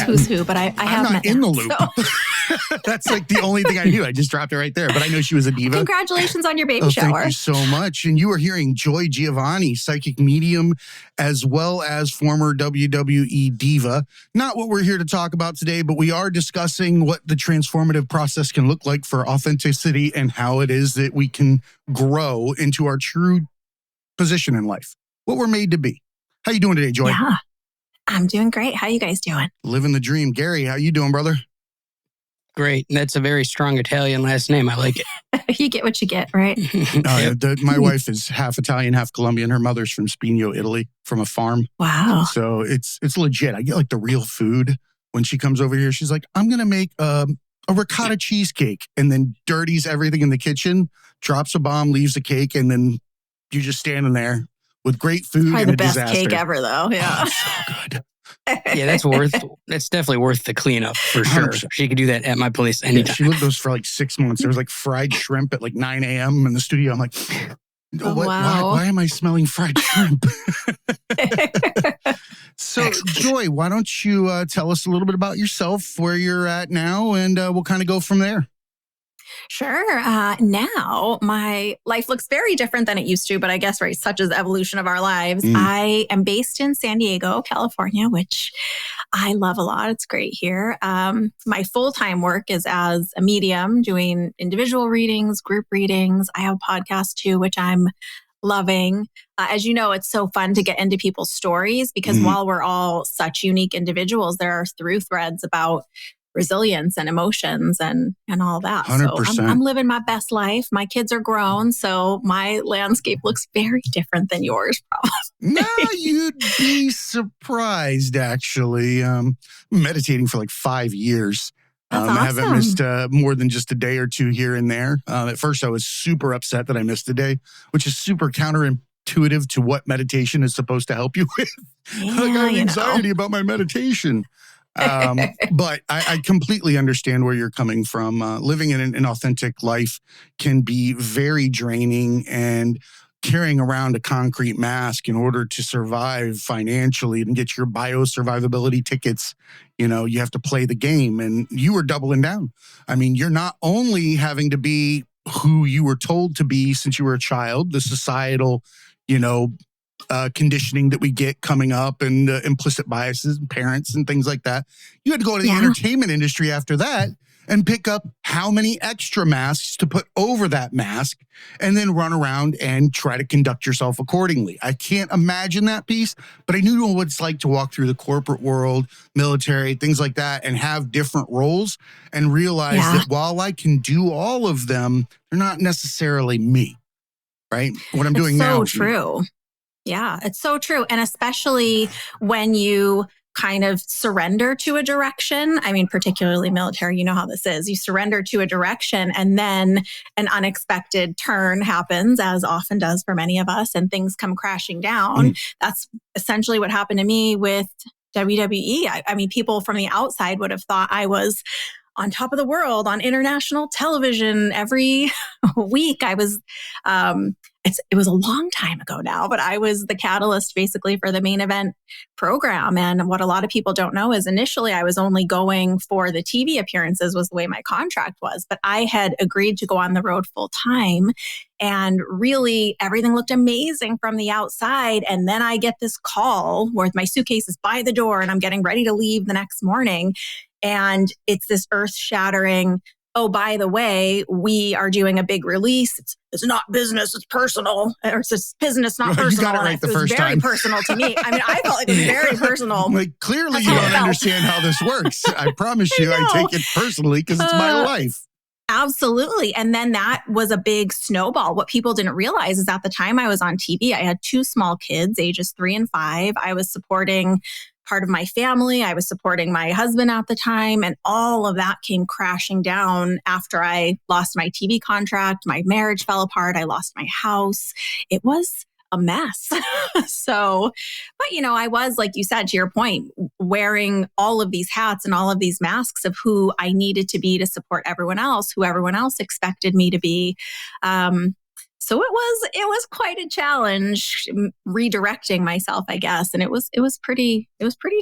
knows who's who, but I have I'm not met in them, the loop. so. That's like the only thing I knew. I just dropped it right there. But I know she was a diva. Congratulations on your baby shower. Thank you so much. And you are hearing Joy Giovanni, psychic medium, as well as former WWE Diva. Not what we're here to talk about today, but we are discussing what the transformative process can look like for authenticity and how it is that we can grow into our true position in life, what we're made to be. How you doing today, Joy? Yeah, I'm doing great. How you guys doing? Living the dream. Gary, how you doing, brother? Great. That's a very strong Italian last name. I like it. You get what you get, right? My wife is half Italian, half Colombian. Her mother's from Spino, Italy, from a farm. Wow. So it's legit. I get like the real food when she comes over here. She's like, I'm going to make a ricotta cheesecake, and then dirties everything in the kitchen, drops a bomb, leaves the cake, and then you're just standing there with great food. Probably and the best disaster. cake ever, though. Yeah. Oh, so good. Yeah, that's definitely worth the cleanup for sure. 100%. She could do that at my place anytime. She lived those for like 6 months. There was like fried shrimp at like 9 a.m. in the studio. I'm like, Wow. why am I smelling fried shrimp? So, Excellent. Joy, why don't you tell us a little bit about yourself, where you're at now, and we'll kind of go from there. Sure. Now my life looks very different than it used to, but I guess, right, such as the evolution of our lives. I am based in San Diego, California, which I love a lot. It's great here. My full-time work is as a medium, doing individual readings, group readings. I have a podcast too, which I'm loving. As you know, it's so fun to get into people's stories because while we're all such unique individuals, there are through threads about resilience and emotions and all that. 100%. So I'm living my best life. My kids are grown, so my landscape looks very different than yours, probably. No, you'd be surprised, actually. Meditating for like 5 years. That's I haven't awesome. missed more than just a day or two here and there. At first, I was super upset that I missed a day, which is super counterintuitive to what meditation is supposed to help you with. Yeah, I got you anxiety know. about my meditation. But I completely understand where you're coming from. Living in an authentic life can be very draining, and carrying around a concrete mask in order to survive financially and get your biosurvivability tickets, you have to play the game, and you were doubling down. I mean, you're not only having to be who you were told to be since you were a child, the societal, conditioning that we get coming up, and implicit biases and parents and things like that. You had to go to the entertainment industry after that and pick up how many extra masks to put over that mask, and then run around and try to conduct yourself accordingly. I can't imagine that piece, but I knew what it's like to walk through the corporate world, military, things like that, and have different roles and realize that while I can do all of them, they're not necessarily me, right? What I'm doing now. So true. Yeah, it's so true. And especially when you kind of surrender to a direction. I mean, particularly military, you know how this is. You surrender to a direction, and then an unexpected turn happens, as often does for many of us, and things come crashing down. That's essentially what happened to me with WWE. I mean, people from the outside would have thought I was on top of the world on international television every week. I was, it was a long time ago now, but I was the catalyst basically for the main event program. And what a lot of people don't know is initially I was only going for the TV appearances, was the way my contract was, but I had agreed to go on the road full time. And really everything looked amazing from the outside. And then I get this call where my suitcase is by the door and I'm getting ready to leave the next morning. And it's this earth-shattering, oh, by the way, we are doing a big release. It's not business, it's personal. Or it's business, not personal. You got it right the first time. It was very personal to me. I mean, I felt like it was very personal. Like, clearly you don't understand how this works. I promise you, I take it personally because it's my life. Absolutely. And then that was a big snowball. What people didn't realize is at the time I was on TV, I had 2 small kids, ages 3 and 5. I was supporting part of my family. I was supporting my husband at the time. And all of that came crashing down after I lost my TV contract. My marriage fell apart. I lost my house. It was a mess. But I was, like you said, to your point, wearing all of these hats and all of these masks of who I needed to be to support everyone else, who everyone else expected me to be. So it was quite a challenge redirecting myself, I guess. And it was pretty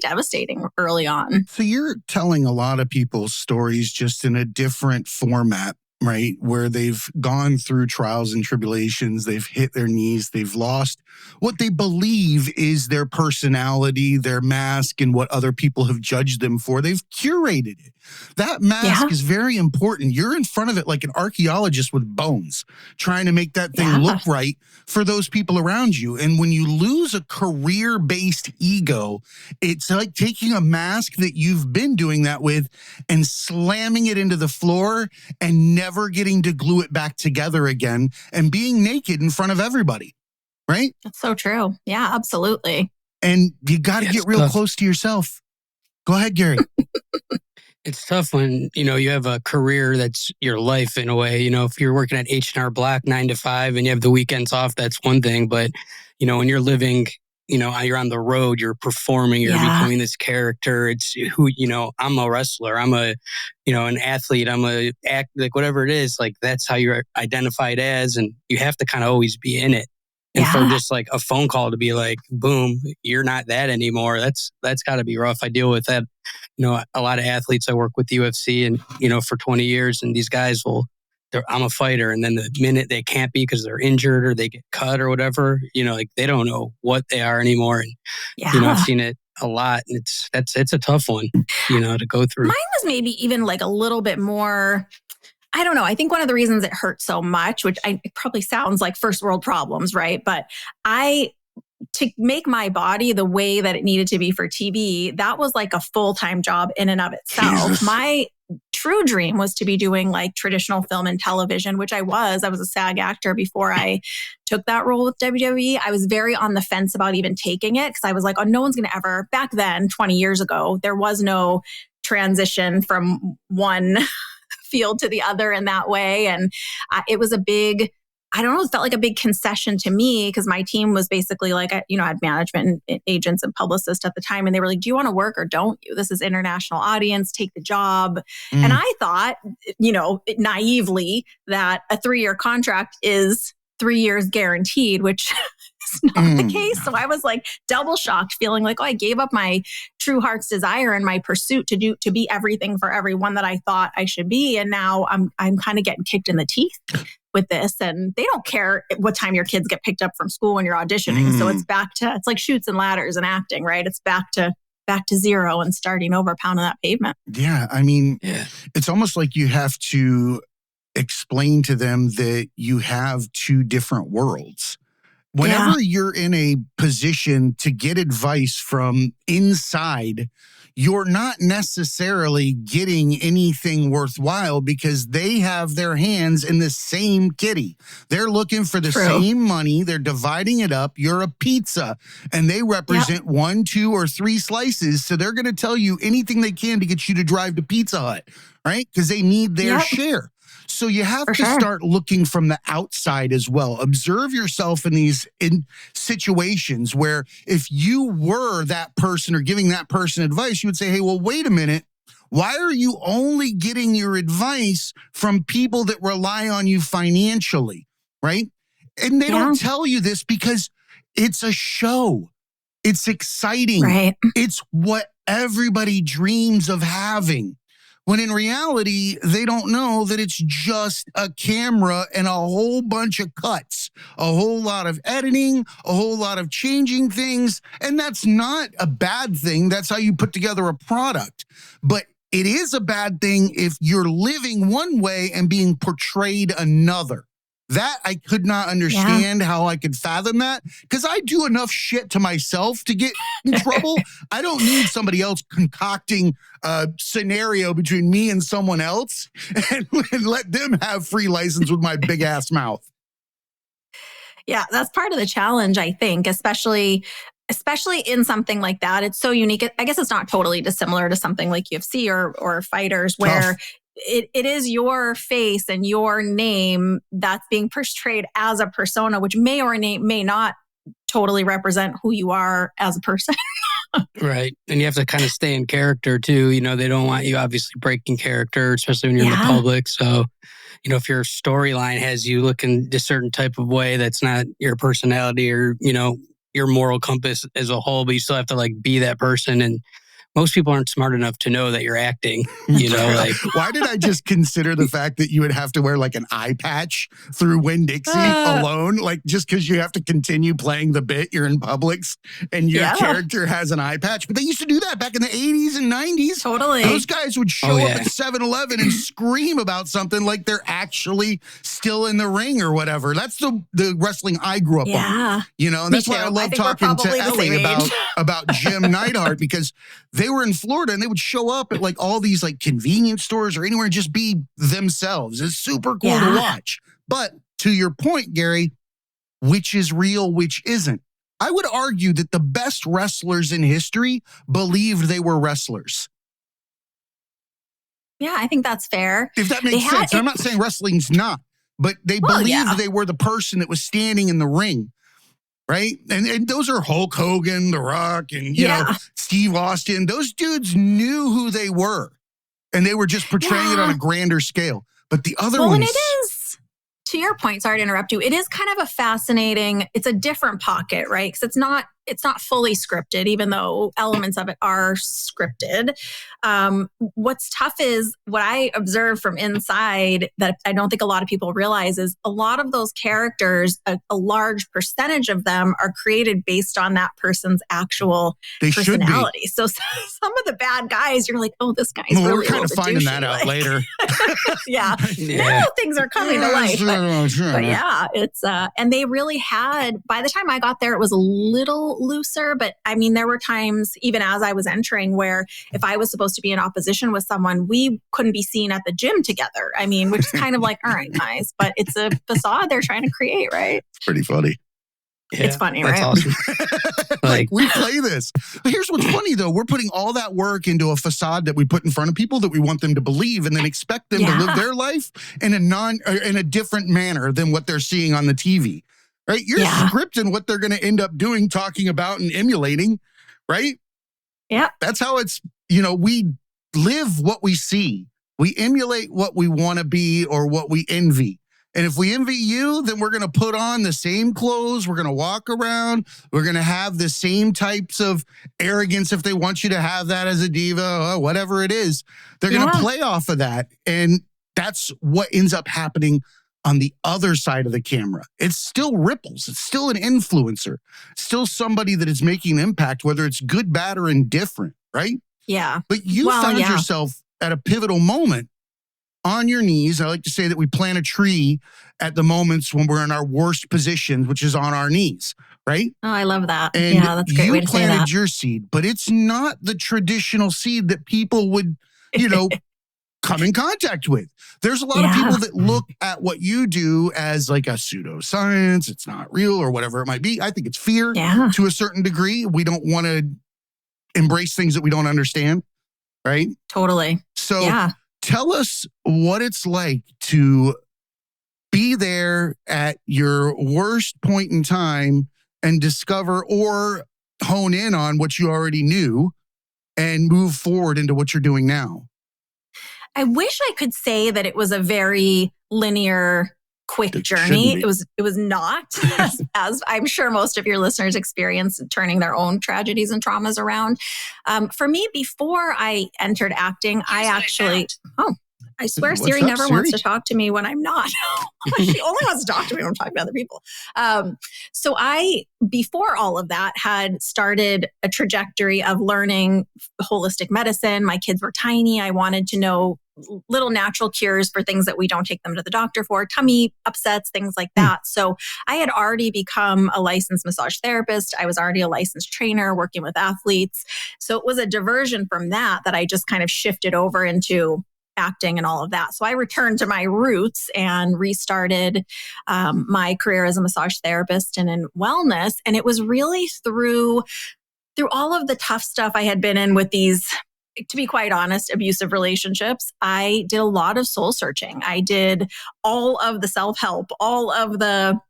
devastating early on. So you're telling a lot of people's stories just in a different format, right? Where they've gone through trials and tribulations, they've hit their knees, they've lost what they believe is their personality, their mask, and what other people have judged them for. They've curated it. That mask is very important. You're in front of it like an archaeologist with bones, trying to make that thing look right for those people around you. And when you lose a career-based ego, it's like taking a mask that you've been doing that with and slamming it into the floor and never getting to glue it back together again and being naked in front of everybody, right? That's so true. Yeah, absolutely. And you got to get real close to yourself. Go ahead, Gary. It's tough when, you have a career that's your life in a way. If you're working at H&R Block 9 to 5 and you have the weekends off, that's one thing. But, when you're living, you're on the road, you're performing, you're becoming this character. It's who, I'm a wrestler, I'm a, an athlete, I'm a act, like whatever it is, like that's how you're identified as. And you have to kind of always be in it. And for just like a phone call to be like, boom, you're not that anymore. That's got to be rough. I deal with that. A lot of athletes, I work with UFC and, for 20 years, and these guys I'm a fighter. And then the minute they can't be because they're injured or they get cut or whatever, like they don't know what they are anymore. And, I've seen it a lot. And it's a tough one, to go through. Mine was maybe even like a little bit more, I don't know. I think one of the reasons it hurt so much, it probably sounds like first world problems, right? But to make my body the way that it needed to be for TV, that was like a full-time job in and of itself. Jesus. My true dream was to be doing like traditional film and television, which I was. I was a SAG actor before I took that role with WWE. I was very on the fence about even taking it because I was like, oh, no one's going to ever, back then, 20 years ago, there was no transition from one field to the other in that way. And it was a big, I don't know, it felt like a big concession to me because my team was basically like, I had management and agents and publicists at the time. And they were like, do you want to work or don't you? This is international audience, take the job. And I thought, naively that a 3-year contract is 3 years guaranteed, which is not the case. So I was like double shocked, feeling like, I gave up my true heart's desire and my pursuit to be everything for everyone that I thought I should be. And now I'm kind of getting kicked in the teeth with this, and they don't care what time your kids get picked up from school when you're auditioning. So it's like chutes and ladders and acting, right? It's back to zero and starting over, pounding that pavement. Yeah. I mean, it's almost like you have to explain to them that you have two different worlds. Whenever you're in a position to get advice from inside, you're not necessarily getting anything worthwhile because they have their hands in the same kitty. They're looking for the same money. They're dividing it up. You're a pizza and they represent 1, 2, or 3 slices. So they're going to tell you anything they can to get you to drive to Pizza Hut, right? Because they need their share. So you have to start looking from the outside as well. Observe yourself in situations where if you were that person or giving that person advice, you would say, hey, well, wait a minute. Why are you only getting your advice from people that rely on you financially, right? And they don't tell you this because it's a show. It's exciting. Right. It's what everybody dreams of having. When in reality, they don't know that it's just a camera and a whole bunch of cuts, a whole lot of editing, a whole lot of changing things. And that's not a bad thing. That's how you put together a product. But it is a bad thing if you're living one way and being portrayed another. That I could not understand how I could fathom that because I do enough shit to myself to get in trouble. I don't need somebody else concocting a scenario between me and someone else and let them have free license with my big ass mouth. Yeah, that's part of the challenge, I think, especially in something like that. It's so unique. I guess it's not totally dissimilar to something like UFC or fighters where it is your face and your name that's being portrayed as a persona, which may or may not totally represent who you are as a person. Right. And you have to kind of stay in character too. They don't want you obviously breaking character, especially when you're in the public. So if your storyline has you looking a certain type of way, that's not your personality or, your moral compass as a whole, but you still have to like be that person. And most people aren't smart enough to know that you're acting, like. Why did I just consider the fact that you would have to wear like an eye patch through Winn-Dixie alone? Like just because you have to continue playing the bit, you're in Publix and your character has an eye patch. But they used to do that back in the 80s and 90s. Totally. Those guys would show up at 7-Eleven and scream about something like they're actually still in the ring or whatever. That's the wrestling I grew up on. And that's why I love talking to Ellie about Jim Neidhart, because they were in Florida and they would show up at like all these like convenience stores or anywhere and just be themselves. It's super cool to watch. But to your point, Gary, which is real, which isn't? I would argue that the best wrestlers in history believed they were wrestlers. Yeah, I think that's fair. If that makes sense. I'm not saying wrestling's not, but they believed they were the person that was standing in the ring. Right? And those are Hulk Hogan, The Rock, and, Steve Austin. Those dudes knew who they were. And they were just portraying it on a grander scale. But the other ones... and it is, to your point, sorry to interrupt you, it is kind of a fascinating, it's a different pocket, right? Because it's not fully scripted, even though elements of it are scripted. What's tough is what I observe from inside that I don't think a lot of people realize is a lot of those characters, a large percentage of them are created based on that person's actual personality. So some of the bad guys, you're like, oh, this guy's really we're kind of finding that out later. Now things are coming to life. But it's, and they really had, by the time I got there, it was a little looser, but I mean, there were times even as I was entering where if I was supposed to be in opposition with someone, we couldn't be seen at the gym together. I mean, which is kind of like, all right, guys, but it's a facade they're trying to create, right? It's pretty funny. Yeah, it's funny, that's right? Awesome. Like we play this. But here's what's funny though. We're putting all that work into a facade that we put in front of people that we want them to believe and then expect them to live their life in a different manner than what they're seeing on the TV. Right? You're scripting what they're going to end up doing, talking about, and emulating, right? Yeah. That's how it's, we live what we see. We emulate what we want to be or what we envy. And if we envy you, then we're going to put on the same clothes. We're going to walk around. We're going to have the same types of arrogance if they want you to have that as a diva or whatever it is. They're going to play off of that. And that's what ends up happening on the other side of the camera. It's still ripples. It's still an influencer. Still somebody that is making an impact, whether it's good, bad, or indifferent, right? Yeah. But you found yourself at a pivotal moment on your knees. I like to say that we plant a tree at the moments when we're in our worst positions, which is on our knees, right? Oh, I love that. And that's a great way to say that. You planted your seed, but it's not the traditional seed that people would, come in contact with. There's a lot of people that look at what you do as like a pseudoscience. It's not real or whatever it might be. I think it's fear to a certain degree. We don't want to embrace things that we don't understand, right? Totally. So tell us what it's like to be there at your worst point in time and discover or hone in on what you already knew and move forward into what you're doing now. I wish I could say that it was a very linear, quick journey. It was not, as I'm sure most of your listeners experience turning their own tragedies and traumas around. For me, before I entered acting, I swear Siri never wants to talk to me when I'm not. She only wants to talk to me when I'm talking to other people. So I, before all of that, had started a trajectory of learning holistic medicine. My kids were tiny. I wanted to know little natural cures for things that we don't take them to the doctor for, tummy upsets, things like that. So I had already become a licensed massage therapist. I was already a licensed trainer working with athletes. So it was a diversion from that I just kind of shifted over into acting and all of that. So I returned to my roots and restarted my career as a massage therapist and in wellness. And it was really through all of the tough stuff I had been in with these, to be quite honest, abusive relationships. I did a lot of soul searching. I did all of the self-help, all of the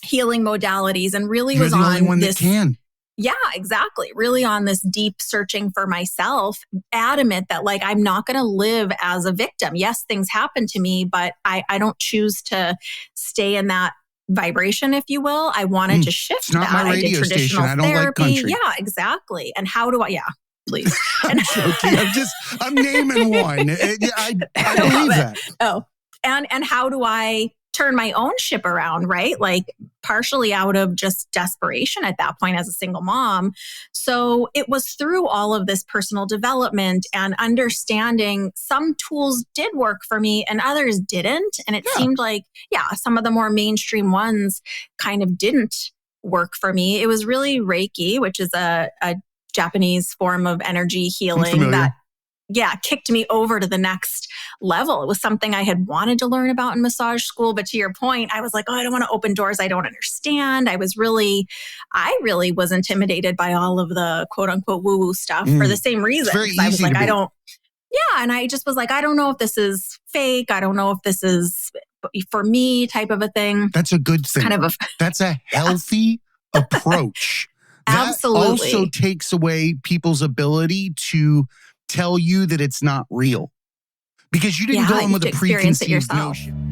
healing modalities, and really was on the only one this. That can. Yeah, exactly. Really on this deep searching for myself, adamant that like, I'm not going to live as a victim. Yes, things happen to me, but I don't choose to stay in that vibration, if you will. I wanted to shift It's not that. my I did radio station. traditional I don't like therapy. country. Yeah, exactly. And how do I, yeah, please. I'm joking. I'm naming one. I believe that. Oh, and how do I turn my own ship around, right? Like partially out of just desperation at that point as a single mom. So it was through all of this personal development and understanding some tools did work for me and others didn't. And it seemed like, some of the more mainstream ones kind of didn't work for me. It was really Reiki, which is a Japanese form of energy healing that kicked me over to the next level. It was something I had wanted to learn about in massage school. But to your point, I was like, I don't want to open doors I don't understand. I really was intimidated by all of the quote unquote woo-woo stuff for the same reason. I was like, and I just was like, I don't know if this is fake. I don't know if this is for me type of a thing. That's a good thing. That's a healthy approach. That Absolutely. also takes away people's ability to tell you that it's not real because you didn't go in with a preconceived notion.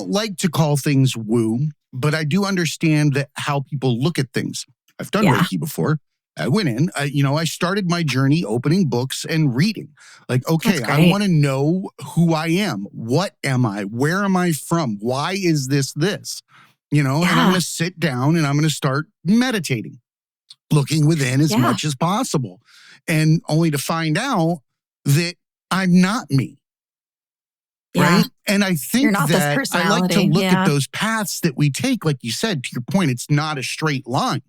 Like to call things woo, but I do understand that how people look at things. I've done Reiki before. I went in, I started my journey opening books and reading. Like, okay, I want to know who I am. What am I? Where am I from? Why is this? And I'm going to sit down and I'm going to start meditating, looking within as much as possible. And only to find out that I'm not me. Right. And I think that I like to look at those paths that we take. Like you said, to your point, it's not a straight line.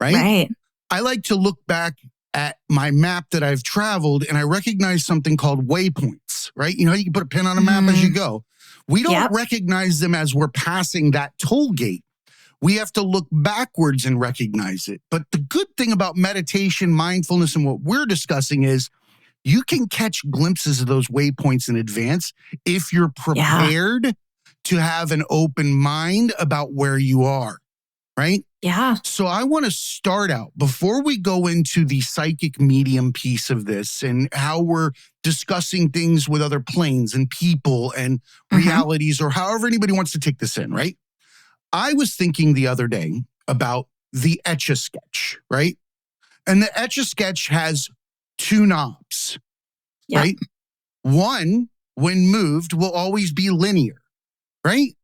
Right. I like to look back at my map that I've traveled and I recognize something called waypoints. Right. You can put a pin on a map as you go. We don't recognize them as we're passing that toll gate. We have to look backwards and recognize it. But the good thing about meditation, mindfulness, and what we're discussing is you can catch glimpses of those waypoints in advance if you're prepared to have an open mind about where you are, right? Yeah. So I want to start out, before we go into the psychic medium piece of this and how we're discussing things with other planes and people and realities or however anybody wants to take this in, right? I was thinking the other day about the Etch-a-Sketch, right? And the Etch-a-Sketch has two knobs, right? One, when moved, will always be linear, right?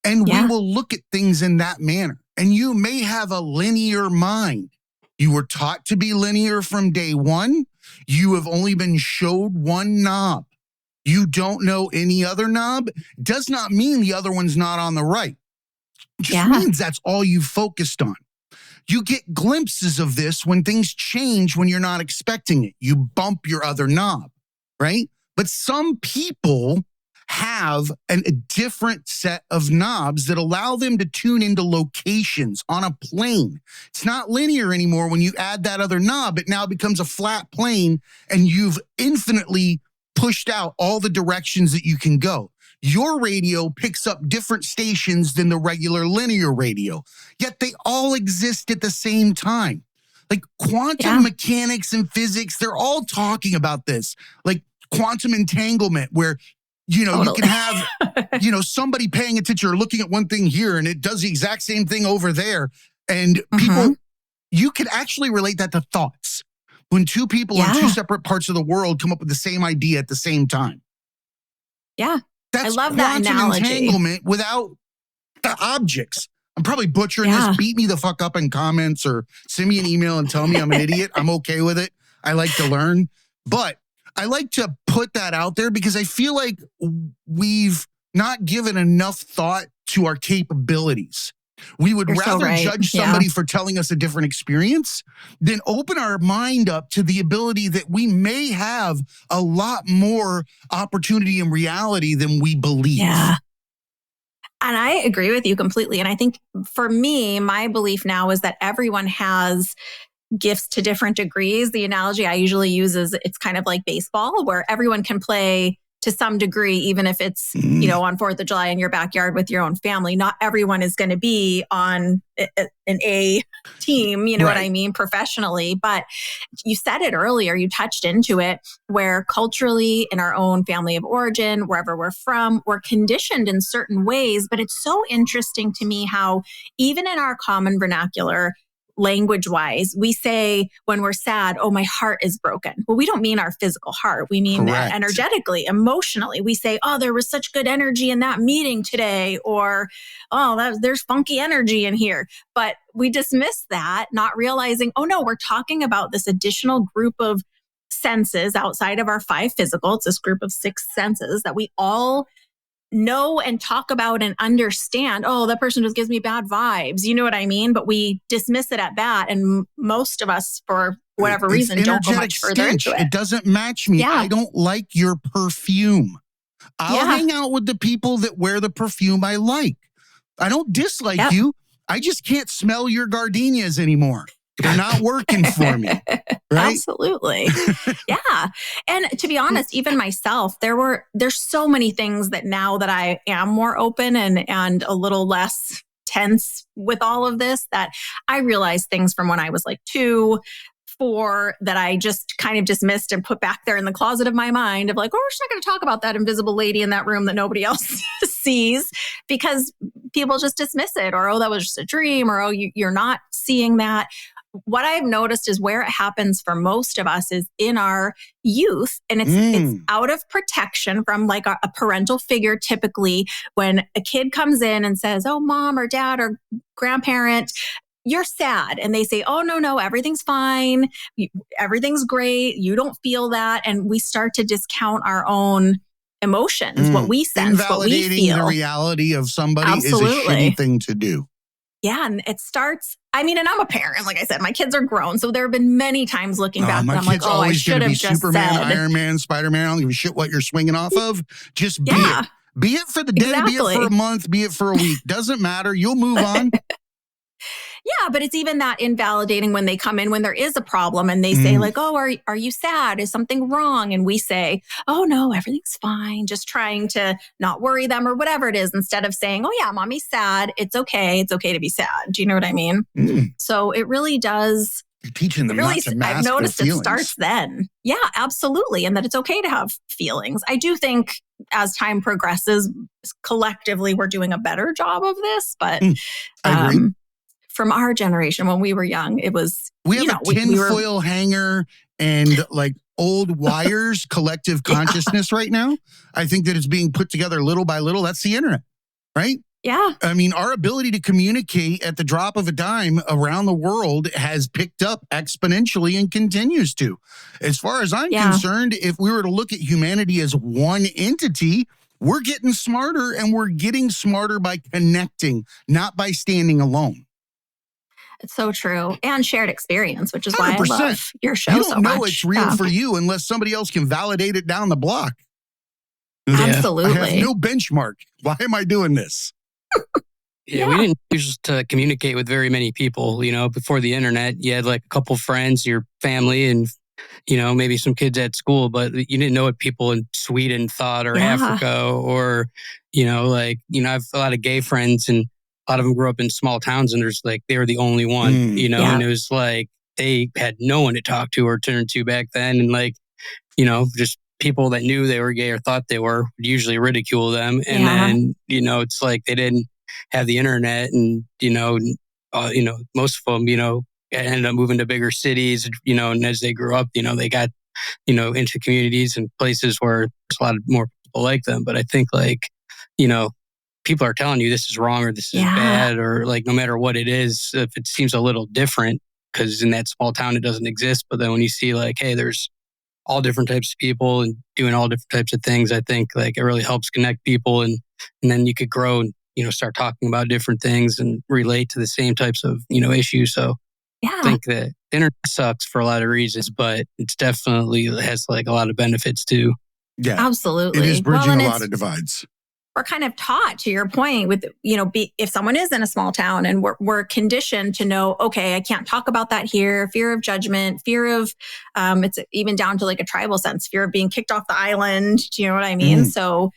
And we will look at things in that manner. And you may have a linear mind. You were taught to be linear from day one. You have only been showed one knob. You don't know any other knob. Does not mean the other one's not on the right. Just means that's all you focused on. You get glimpses of this when things change when you're not expecting it. You bump your other knob, right? But some people have a different set of knobs that allow them to tune into locations on a plane. It's not linear anymore. When you add that other knob, it now becomes a flat plane and you've infinitely pushed out all the directions that you can go. your radio picks up different stations than the regular linear radio, yet they all exist at the same time. Like quantum mechanics and physics, they're all talking about this. Like quantum entanglement, where, you can have, somebody paying attention or looking at one thing here and it does the exact same thing over there. And people, you can actually relate that to thoughts. When two people on two separate parts of the world come up with the same idea at the same time. Yeah. That's I love that quantum analogy. Entanglement without the objects. I'm probably butchering this. Beat me the fuck up in comments or send me an email and tell me I'm an idiot. I'm okay with it. I like to learn. But I like to put that out there because I feel like we've not given enough thought to our capabilities. We would rather judge somebody for telling us a different experience than open our mind up to the ability that we may have a lot more opportunity and reality than we believe. Yeah. And I agree with you completely. And I think for me, my belief now is that everyone has gifts to different degrees. The analogy I usually use is it's kind of like baseball, where everyone can play to some degree, even if it's, on 4th of July in your backyard with your own family. Not everyone is going to be on an A team, what I mean, professionally. But you said it earlier, you touched into it, where culturally in our own family of origin, wherever we're from, we're conditioned in certain ways. But it's so interesting to me how even in our common vernacular, language-wise, we say when we're sad, oh, my heart is broken. Well, we don't mean our physical heart. We mean energetically, emotionally. We say, oh, there was such good energy in that meeting today, or, oh, there's funky energy in here. But we dismiss that, not realizing, oh, no, we're talking about this additional group of senses outside of our 5 physical. It's this group of 6 senses that we all know and talk about and understand. Oh, that person just gives me bad vibes. You know what I mean? But we dismiss it at that. And most of us, for whatever reason, don't go much further into it. It doesn't match me. Yeah. I don't like your perfume. I'll hang out with the people that wear the perfume I like. I don't dislike you. I just can't smell your gardenias anymore. They're not working for me. Right? Absolutely. Yeah. And to be honest, even myself, there's so many things that now that I am more open and a little less tense with all of this, that I realized things from when I was like 2, 4 that I just kind of dismissed and put back there in the closet of my mind of like, oh, we're just not going to talk about that invisible lady in that room that nobody else sees, because people just dismiss it, or, oh, that was just a dream, or, oh, you're not seeing that. What I've noticed is where it happens for most of us is in our youth, and it's out of protection from like a parental figure. Typically, when a kid comes in and says, oh, mom or dad or grandparent, you're sad. And they say, oh, no, everything's fine. Everything's great. You don't feel that. And we start to discount our own emotions, what we sense, what we feel. Invalidating the reality of somebody is a shitty thing to do. Yeah. And it starts, and I'm a parent. Like I said, my kids are grown. So there have been many times looking back that I'm like, oh, I should have just Superman, said. Iron Man, Spider-Man. I don't give a shit what you're swinging off of. Just be it. Be it for the day, be it for a month, be it for a week. Doesn't matter. You'll move on. Yeah, but it's even that invalidating when they come in, when there is a problem and they say like, oh, are you sad? Is something wrong? And we say, oh, no, everything's fine. Just trying to not worry them or whatever it is, instead of saying, oh, yeah, mommy's sad. It's okay. It's okay to be sad. Do you know what I mean? So it really does. You're teaching them not to mask I've noticed their it feelings. starts then. Yeah, absolutely. And that it's okay to have feelings. I do think as time progresses, collectively, we're doing a better job of this. But I agree. From our generation, when we were young, it was, we have a tinfoil hanger and like old wires, collective consciousness right now. I think that it's being put together little by little. That's the internet, right? Yeah. I mean, our ability to communicate at the drop of a dime around the world has picked up exponentially and continues to. As far as I'm concerned, if we were to look at humanity as one entity, we're getting smarter, and we're getting smarter by connecting, not by standing alone. It's so true. And shared experience, which is why 100%. I love your show so much. You don't know it's real for you unless somebody else can validate it down the block. Absolutely. I have no benchmark. Why am I doing this? Yeah, we didn't used to communicate with very many people. Before the internet, you had like a couple friends, your family, and maybe some kids at school, but you didn't know what people in Sweden thought or Africa or, I have a lot of gay friends and a lot of them grew up in small towns and they were the only one, and it was like they had no one to talk to or turn to back then. And just people that knew they were gay or thought they were would usually ridicule them. And then, it's like they didn't have the internet and, most of them, ended up moving to bigger cities, and as they grew up, they got, into communities and places where there's a lot of more people like them. But I think people are telling you this is wrong or this is bad, or no matter what it is, if it seems a little different, because in that small town, it doesn't exist. But then when you see hey, there's all different types of people and doing all different types of things, I think it really helps connect people. And then you could grow and, start talking about different things and relate to the same types of, issues. So I think that the internet sucks for a lot of reasons, but it's definitely has a lot of benefits too. Yeah, absolutely. It is bridging a lot of divides. We're kind of taught, to your point, with, if someone is in a small town and we're conditioned to know, okay, I can't talk about that here, fear of judgment, fear of, it's even down to a tribal sense, fear of being kicked off the island. Do you know what I mean? So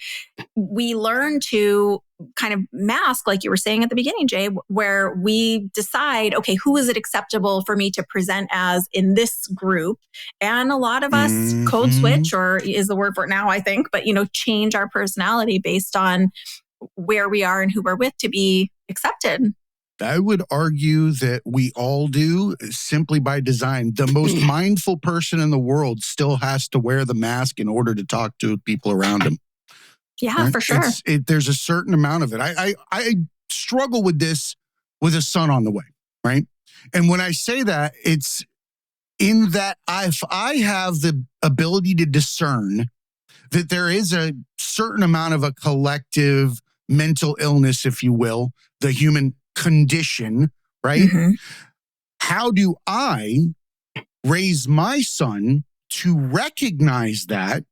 we learn to kind of mask, like you were saying at the beginning, Jay, where we decide, okay, who is it acceptable for me to present as in this group? And a lot of us code switch, or is the word for it now, I think, but, change our personality based on where we are and who we're with to be accepted. I would argue that we all do, simply by design. The most mindful person in the world still has to wear the mask in order to talk to people around him. Yeah, right? For sure. There's a certain amount of it. I struggle with this with a son on the way, right? And when I say that, it's in that if I have the ability to discern that there is a certain amount of a collective mental illness, if you will, the human condition, right? How do I raise my son to recognize that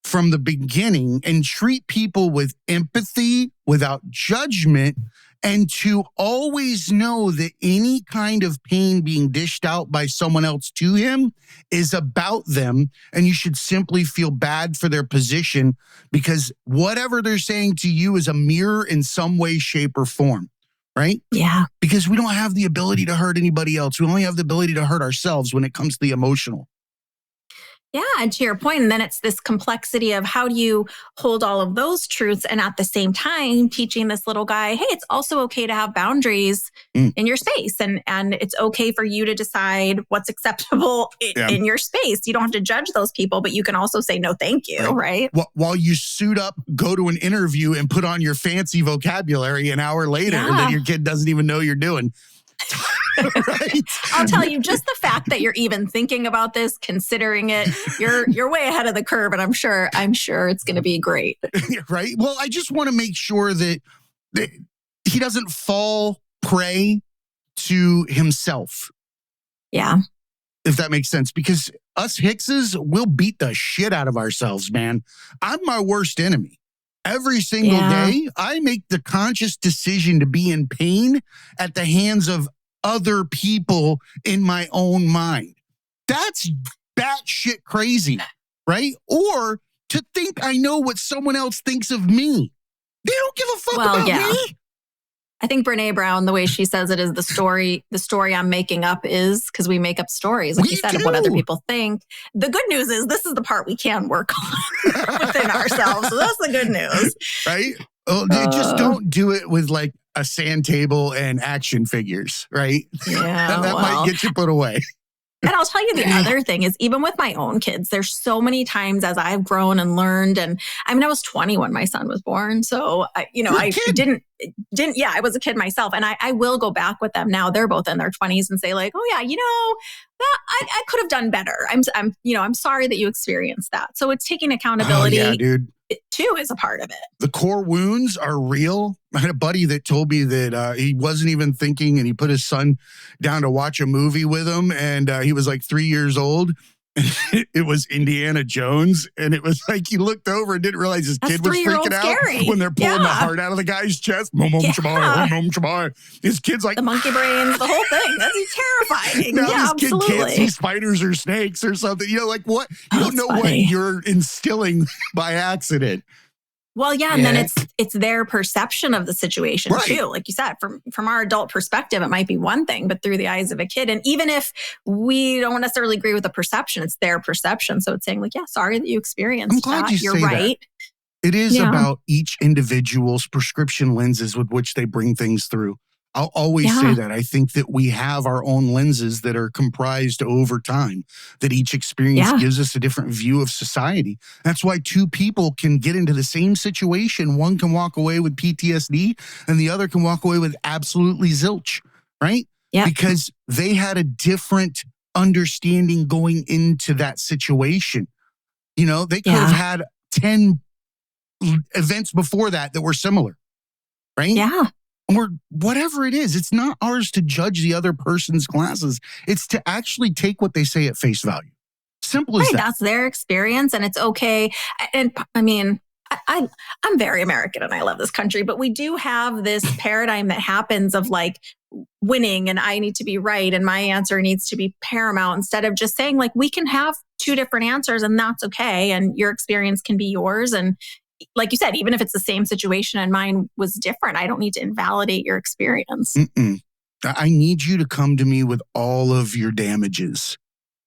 from the beginning and treat people with empathy, without judgment, and to always know that any kind of pain being dished out by someone else to him is about them, and you should simply feel bad for their position, because whatever they're saying to you is a mirror in some way, shape, or form, right? Yeah. Because we don't have the ability to hurt anybody else. We only have the ability to hurt ourselves when it comes to the emotional. Yeah. And to your point, and then it's this complexity of how do you hold all of those truths and at the same time teaching this little guy, hey, it's also okay to have boundaries in your space. And it's okay for you to decide what's acceptable in your space. You don't have to judge those people, but you can also say, no, thank you. Right. While you suit up, go to an interview and put on your fancy vocabulary an hour later that your kid doesn't even know you're doing. Right? I'll tell you, just the fact that you're even thinking about this, considering it, you're way ahead of the curve, and I'm sure it's going to be great. Right? Well, I just want to make sure that he doesn't fall prey to himself. Yeah. If that makes sense, because us Hickses will beat the shit out of ourselves, man. I'm my worst enemy. Every single day, I make the conscious decision to be in pain at the hands of other people in my own mind. That's batshit crazy, right? Or to think I know what someone else thinks of me. They don't give a fuck about me. I think Brene Brown, the way she says it is the story I'm making up is, because we make up stories, like you said, of what other people think. The good news is this is the part we can work on within ourselves. So that's the good news. Right? Just don't do it with like a sand table and action figures, right? Yeah. And that might get you put away. And I'll tell you the other thing is, even with my own kids, there's so many times as I've grown and learned. And I mean, I was 20 when my son was born. So, I didn't, I was a kid myself. And I will go back with them now. They're both in their 20s and say like, oh yeah, I could have done better. I'm sorry that you experienced that. So it's taking accountability. Oh, yeah, dude. Too is a part of it. The core wounds are real. I had a buddy that told me that he wasn't even thinking, and he put his son down to watch a movie with him, and he was like 3 years old, It was Indiana Jones, and it was like you looked over and didn't realize his kid was freaking out scary. when they're pulling the heart out of the guy's chest. His kid's like the monkey brains, the whole thing. That's terrifying. Now Yeah, this kid can't see spiders or snakes or something. You know, like what? You don't know what you're instilling by accident. Well, yeah, and then it's their perception of the situation too. Like you said, from our adult perspective, it might be one thing, but through the eyes of a kid, and even if we don't necessarily agree with the perception, it's their perception. So it's saying like, yeah, sorry that you experienced I'm glad that. You're right. That. It is about each individual's prescription lenses with which they bring things through. I'll always say that. I think that we have our own lenses that are comprised over time, that each experience gives us a different view of society. That's why two people can get into the same situation. One can walk away with PTSD and the other can walk away with absolutely zilch, right? Yeah. Because they had a different understanding going into that situation. You know, they could have had 10 events before that were similar, right? Yeah. Or whatever it is. It's not ours to judge the other person's glasses. It's to actually take what they say at face value. Simple as that. That's their experience, and it's okay. And I mean, I'm very American and I love this country, but we do have this paradigm that happens of like winning and I need to be right and my answer needs to be paramount, instead of just saying like, we can have two different answers and that's okay. And your experience can be yours. And like you said, even if it's the same situation and mine was different, I don't need to invalidate your experience. I need you to come to me with all of your damages.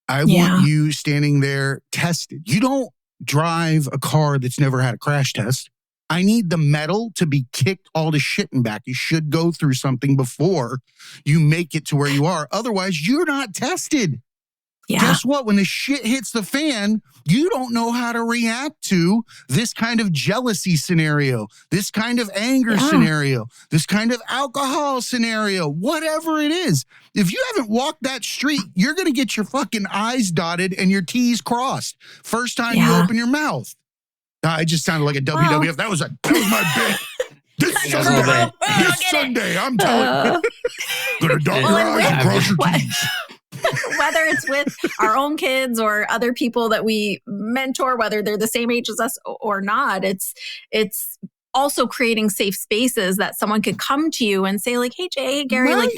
I want you standing there tested. You don't drive a car that's never had a crash test. I need the metal to be kicked all to shit and back. You should go through something before you make it to where you are. Otherwise, you're not tested. Yeah. Guess what? When the shit hits the fan, you don't know how to react to this kind of jealousy scenario, this kind of anger scenario, this kind of alcohol scenario, whatever it is. If you haven't walked that street, you're going to get your fucking I's dotted and your T's crossed first time you open your mouth. I just sounded like a WWF. That was my bit. This Sunday, I'm telling you. Gonna dot your I's and cross your T's. Whether it's with our own kids or other people that we mentor, whether they're the same age as us or not, it's also creating safe spaces that someone could come to you and say like, hey, Jay, hey, Gary, like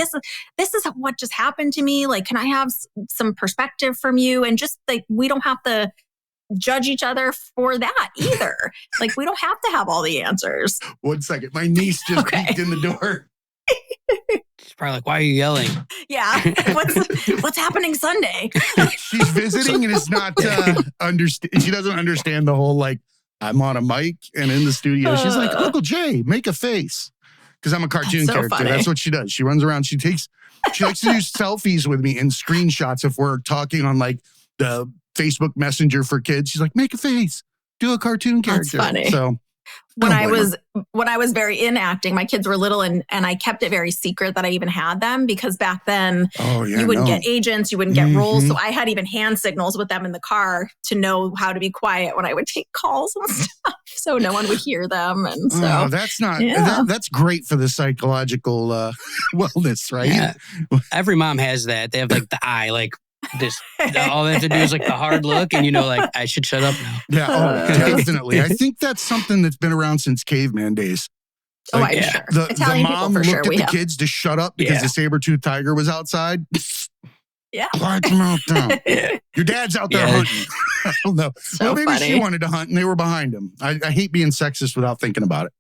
this is what just happened to me. Like, can I have some perspective from you? And just like, we don't have to judge each other for that either. Like, we don't have to have all the answers. 1 second. My niece just peeked in the door. She's probably like, why are you yelling? Yeah. What's happening Sunday? She's visiting and is not she doesn't understand the whole like, I'm on a mic and in the studio. She's like, Uncle Jay, make a face. Because I'm a cartoon character. Funny. That's what she does. She runs around. She likes to do selfies with me and screenshots if we're talking on like the Facebook Messenger for kids. She's like, make a face. Do a cartoon character. That's funny. So when I was very in acting, my kids were little and I kept it very secret that I even had them, because back then you wouldn't get agents, you wouldn't get roles. So I had even hand signals with them in the car to know how to be quiet when I would take calls and stuff, so no one would hear them. And so that's not that's great for the psychological wellness, right? Yeah. Every mom has that. They have like the eye, like this. All they have to do is like the hard look, and you know, like I should shut up now. Yeah, definitely. I think that's something that's been around since caveman days. Like, I'm sure. The mom looked at the kids to shut up because the saber-toothed tiger was outside. Yeah. Quiet your mouth down. Your dad's out there hunting. I don't know. So maybe funny. She wanted to hunt and they were behind him. I hate being sexist without thinking about it.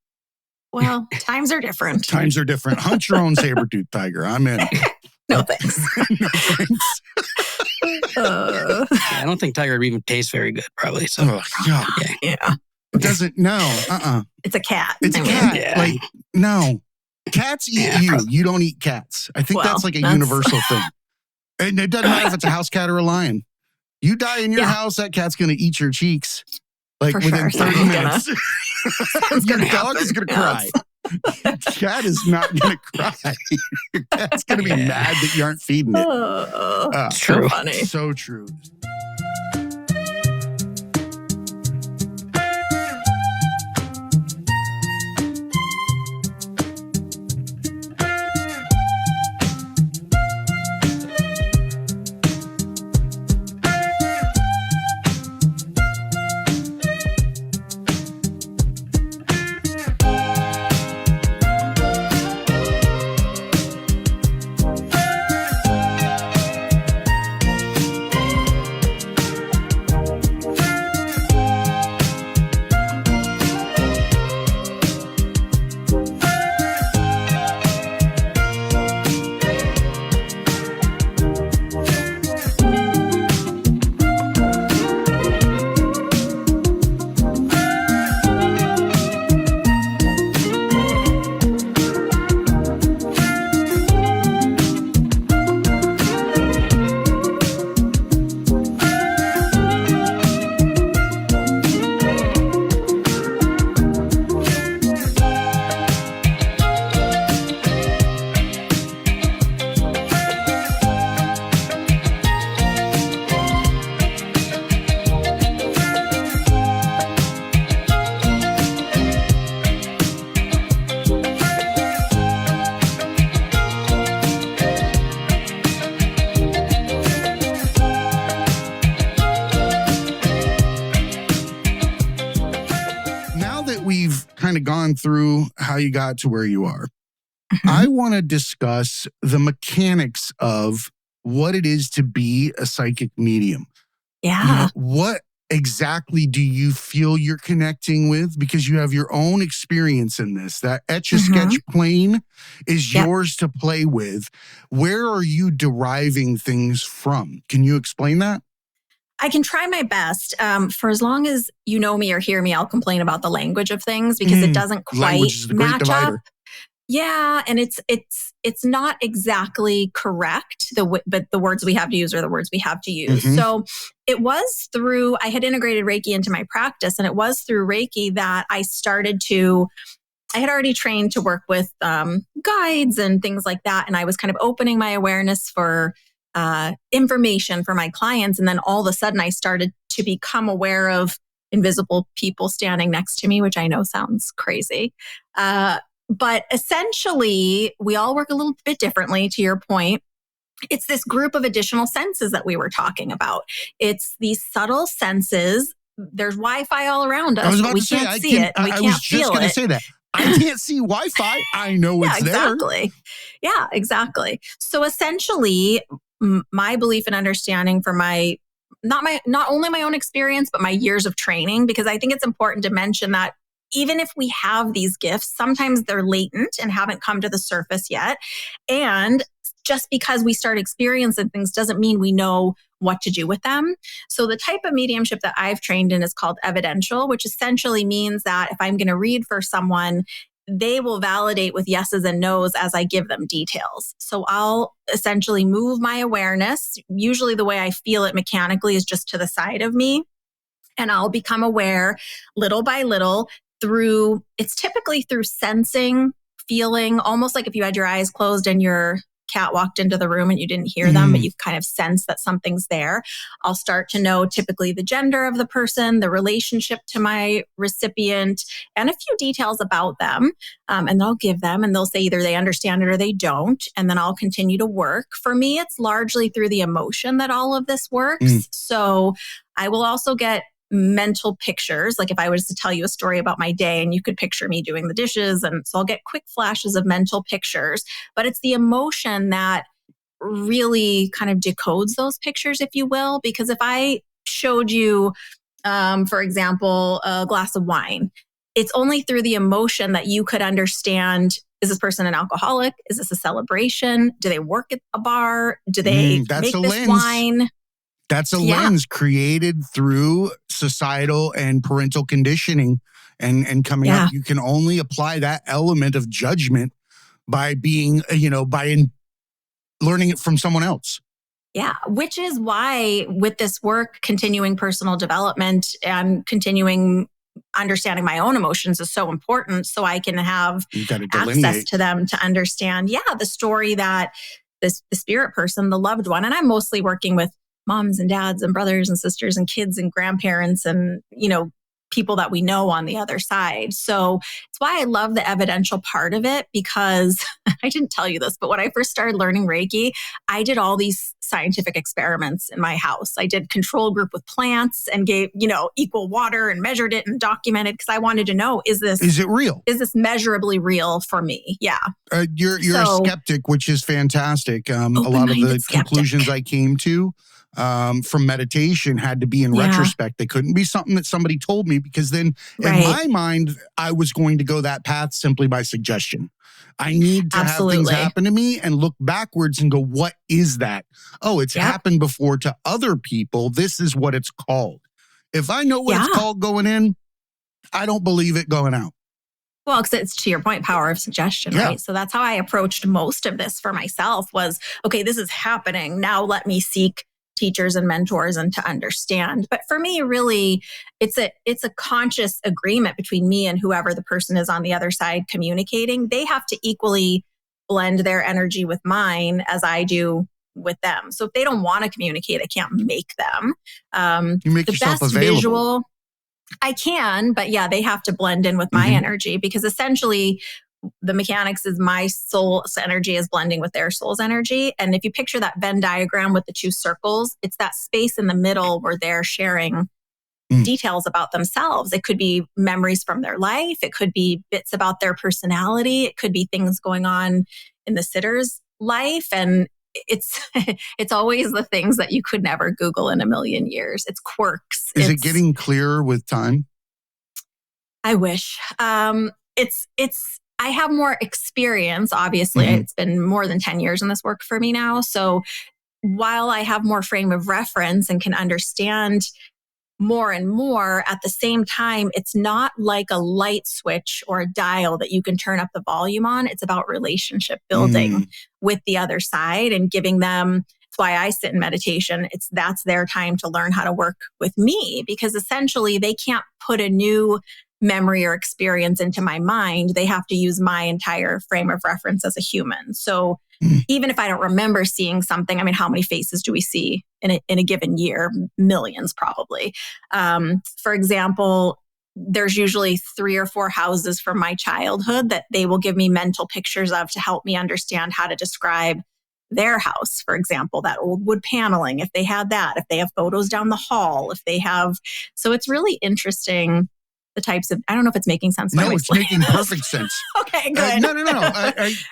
Well, times are different. Times are different. Hunt your own saber-toothed tiger. I'm in. No thanks. No thanks. I don't think tiger would even taste very good, probably. So yeah. It doesn't. No. It's a cat. It's a cat. Yeah. Like, no. Cats eat you. You don't eat cats. I think that's like a universal thing. And it doesn't matter if it's a house cat or a lion. You die in your house, that cat's going to eat your cheeks. Like within 30 minutes. Your dog is going to cry. Your cat is not going to cry. Your cat's going to be mad that you aren't feeding it. It's true. So funny. So true. through how you got to where you are. Mhm. I want to discuss the mechanics of what it is to be a psychic medium. Yeah. What exactly do you feel you're connecting with? Because you have your own experience in this. That Etch-a-Sketch plane is yours to play with. Where are you deriving things from? Can you explain that? I can try my best. For as long as you know me or hear me, I'll complain about the language of things because it doesn't Language quite is the great match up. divider. Yeah, and it's not exactly correct. But the words we have to use are the words we have to use. So it was through, I had integrated Reiki into my practice, and it was through Reiki that I had already trained to work with guides and things like that. And I was kind of opening my awareness for information for my clients. And then all of a sudden I started to become aware of invisible people standing next to me, which I know sounds crazy. But essentially, we all work a little bit differently, to your point. It's this group of additional senses that we were talking about. It's these subtle senses. There's Wi-Fi all around us. I was about we to say, can't see it. And we I can't was just feel going to it. say that. I can't see Wi-Fi. I know it's there. Yeah, exactly. So essentially, my belief and understanding for not only my own experience, but my years of training, because I think it's important to mention that even if we have these gifts, sometimes they're latent and haven't come to the surface yet. And just because we start experiencing things doesn't mean we know what to do with them. So the type of mediumship that I've trained in is called evidential, which essentially means that if I'm going to read for someone, they will validate with yeses and nos as I give them details. So I'll essentially move my awareness. Usually the way I feel it mechanically is just to the side of me. And I'll become aware little by little it's typically through sensing, feeling, almost like if you had your eyes closed and your cat walked into the room and you didn't hear them, but you kind of sense that something's there. I'll start to know typically the gender of the person, the relationship to my recipient, and a few details about them. And I'll give them, and they'll say either they understand it or they don't. And then I'll continue to work. For me, it's largely through the emotion that all of this works. So I will also get mental pictures. Like if I was to tell you a story about my day and you could picture me doing the dishes. And so I'll get quick flashes of mental pictures, but it's the emotion that really kind of decodes those pictures, if you will. Because if I showed you, for example, a glass of wine, it's only through the emotion that you could understand, is this person an alcoholic? Is this a celebration? Do they work at a bar? Do they make this wine? That's a lens created through societal and parental conditioning and coming up. You can only apply that element of judgment by being, learning it from someone else. Yeah, which is why with this work, continuing personal development and continuing understanding my own emotions is so important, so I can have access to them to understand, the story that the spirit person, the loved one, and I'm mostly working with moms and dads and brothers and sisters and kids and grandparents and, people that we know on the other side. So it's why I love the evidential part of it, because I didn't tell you this, but when I first started learning Reiki, I did all these scientific experiments in my house. I did control group with plants and gave, equal water and measured it and documented because I wanted to know, is it real? Is this measurably real for me? Yeah. You're a skeptic, which is fantastic. A lot of the conclusions I came to from meditation had to be in retrospect. They couldn't be something that somebody told me, because then in my mind, I was going to go that path simply by suggestion. I need to have things happen to me and look backwards and go, what is that? Oh, it's happened before to other people. This is what it's called. If I know what it's called going in, I don't believe it going out. Well, because it's, to your point, power of suggestion, right? So that's how I approached most of this for myself was, okay, this is happening. Now let me seek teachers and mentors and to understand. But for me, really, it's a conscious agreement between me and whoever the person is on the other side communicating. They have to equally blend their energy with mine as I do with them. So if they don't want to communicate, I can't make them. You make yourself available. Visual, I can, but they have to blend in with my energy, because essentially the mechanics is my soul's energy is blending with their soul's energy. And if you picture that Venn diagram with the two circles, it's that space in the middle where they're sharing details about themselves. It could be memories from their life. It could be bits about their personality. It could be things going on in the sitter's life. And it's it's always the things that you could never Google in a million years. It's quirks. Is it getting clearer with time? I wish. I have more experience, obviously. It's been more than 10 years in this work for me now. So while I have more frame of reference and can understand more and more, at the same time, it's not like a light switch or a dial that you can turn up the volume on. It's about relationship building with the other side and giving them. That's why I sit in meditation. That's their time to learn how to work with me, because essentially they can't put a new memory or experience into my mind. They have to use my entire frame of reference as a human. So even if I don't remember seeing something, I mean, how many faces do we see in a given year? Millions, probably. For example, there's usually 3 or 4 houses from my childhood that they will give me mental pictures of to help me understand how to describe their house. For example, that old wood paneling, if they had that, if they have photos down the hall, if they have. So it's really interesting. The types of, I don't know if it's making sense. No, it's making perfect sense. Okay, good. No.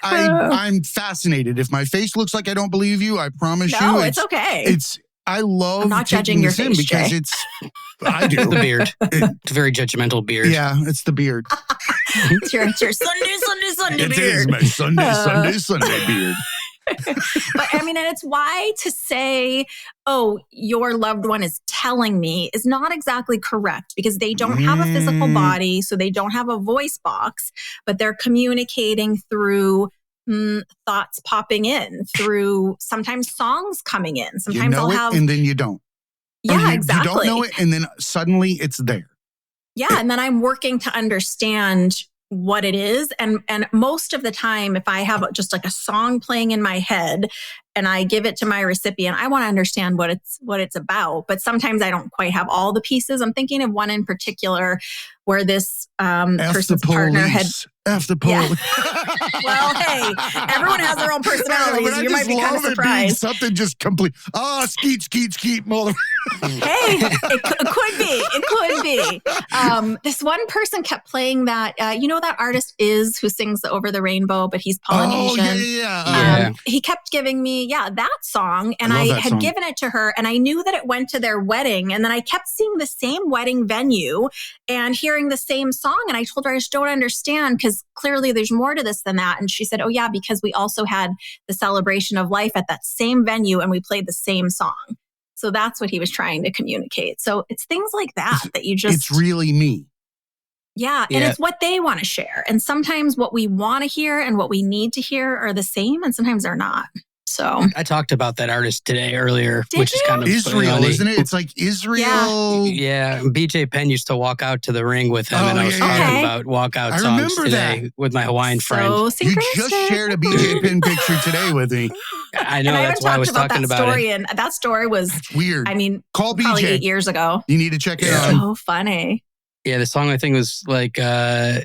I'm fascinated. If my face looks like I don't believe you, I promise you. No, it's okay. I love I'm not judging your face, because Jay. I do. The beard. It's a very judgmental beard. Yeah, it's the beard. It's your Sunday It beard. is my Sunday beard. But I mean, and it's why to say, oh, your loved one is telling me is not exactly correct, because they don't have a physical body. So they don't have a voice box, but they're communicating through thoughts popping in, through sometimes songs coming in. Sometimes I'll have. And then you don't. Yeah, exactly. You don't know it, and then suddenly it's there. Yeah. And then I'm working to understand what it is. And most of the time, if I have just like a song playing in my head and I give it to my recipient, I want to understand what it's about. But sometimes I don't quite have all the pieces. I'm thinking of one in particular where this person's partner had. F the police. Yeah. Well, hey, everyone has their own personalities. You might be kind of surprised. Something just complete. Skeet, mother. Hey, it could be. This one person kept playing that. That artist who sings the Over the Rainbow, but he's Polynesian. Oh, yeah. He kept giving me, that song, and I had given it to her, and I knew that it went to their wedding, and then I kept seeing the same wedding venue and hearing the same song, and I told her I just don't understand, because clearly there's more to this than that. And she said, oh yeah, because we also had the celebration of life at that same venue and we played the same song. So that's what he was trying to communicate. So it's things like that you just... It's really me. Yeah. And it's what they want to share. And sometimes what we want to hear and what we need to hear are the same, and sometimes they're not. So I talked about that artist today earlier, which is kind of Israel, isn't it? It's like Israel. Yeah. BJ Penn used to walk out to the ring with him, and I was talking about walkout songs today with my Hawaiian friend. You just shared a BJ Penn picture today with me. I know, that's why I was talking about story, it. and that story was weird. I mean, call BJ. Probably 8 years ago. You need to check it out. So funny. Yeah, the song I think was like EALE,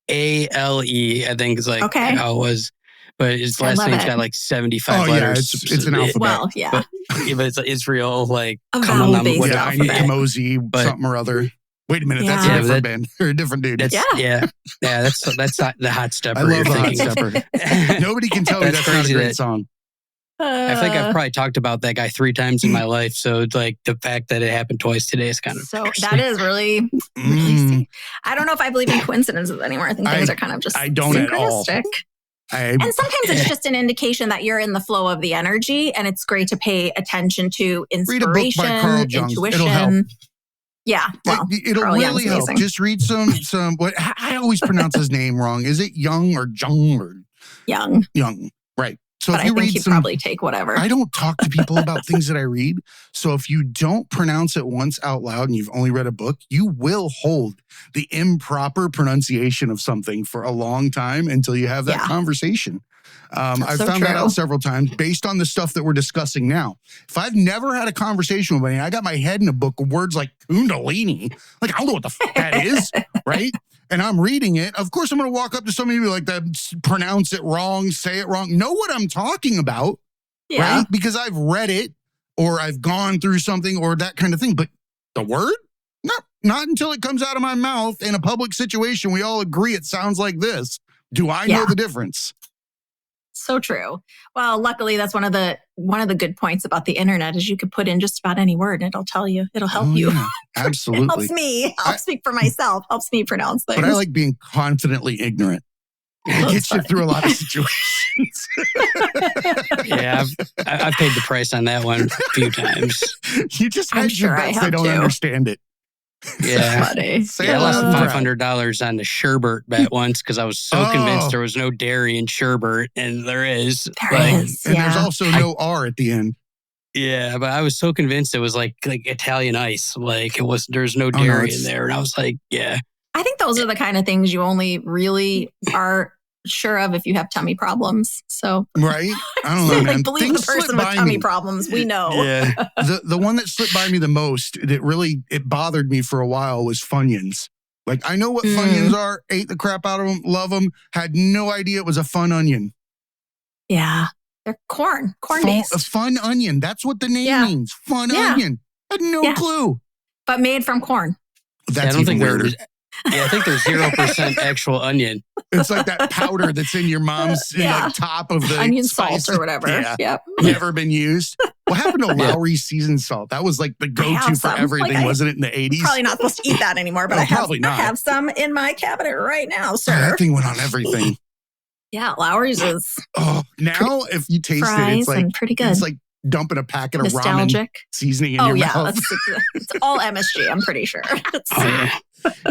I think is like how it was. But his last name's got like 75 letters. Yeah, it's an alphabet. Well, yeah. But it's Israel, like, vowel-based alphabet. Kamosi, something or other. Wait a minute, that's a different band. Or a different dude. That's not the Hot Stepper. I love the Hot Stepper. Nobody can tell me that's not a great song. I think I've probably talked about that guy 3 times in my life. So it's like the fact that it happened twice today is kind of that is really I don't know if I believe in coincidences anymore. I think things are kind of just synchronistic. And sometimes it's just an indication that you're in the flow of the energy, and it's great to pay attention to inspiration, intuition. Yeah, well, it'll really help. Just read some. What I always pronounce his name wrong. Is it Young or Jung or Young? Young, right? So but if you I think he'd probably take whatever. I don't talk to people about things that I read. So if you don't pronounce it once out loud and you've only read a book, you will hold the improper pronunciation of something for a long time until you have that conversation. I've found that out several times based on the stuff that we're discussing now. If I've never had a conversation with anybody, I got my head in a book of words like Kundalini. Like, I don't know what the fuck that is, right? And I'm reading it. Of course, I'm going to walk up to somebody and be like, pronounce it wrong, say it wrong. Know what I'm talking about, right? Because I've read it. or I've gone through something or that kind of thing. But the word? Not until it comes out of my mouth in a public situation. We all agree it sounds like this. Do I know the difference? So true. Well, luckily, that's one of the good points about the internet is you could put in just about any word and it'll tell you. It'll help you. Yeah, absolutely. It helps me. I'll speak for myself. Helps me pronounce things. But I like being confidently ignorant. It gets you through a lot of situations. Yeah, I've paid the price on that one a few times. You just hedge your bets. They don't understand it. Yeah. Funny. I lost $500 on the sherbet bet once because I was so convinced there was no dairy in sherbet, and there is. There is. And there's also no R at the end. Yeah, but I was so convinced it was like Italian ice. Like there's no dairy in there. And I was like, yeah. I think those are the kind of things you only really are sure of if you have tummy problems. So right? I don't know, man. Believe Things the person with tummy problems. We know. Yeah. The one that slipped by me the most, it bothered me for a while, was Funyuns. Like, I know what Funyuns are, ate the crap out of them, love them, had no idea it was a fun onion. Yeah. They're corn-based. A fun onion. That's what the name means. Fun onion. I had no clue. But made from corn. That's even weirder. I think there's 0% actual onion. It's like that powder that's in your mom's top of the onion spice. salt or whatever. Yeah. Yep. Never been used. What happened to Lowry's seasoned salt? That was like the go-to for everything, wasn't it, in the 80s? Probably not supposed to eat that anymore, but I have some in my cabinet right now, sir. That thing went on everything. Yeah, Lowry's is. Oh, now if you taste it, it's like pretty good. It's like dumping a packet of ramen seasoning in your mouth. It's all MSG, I'm pretty sure.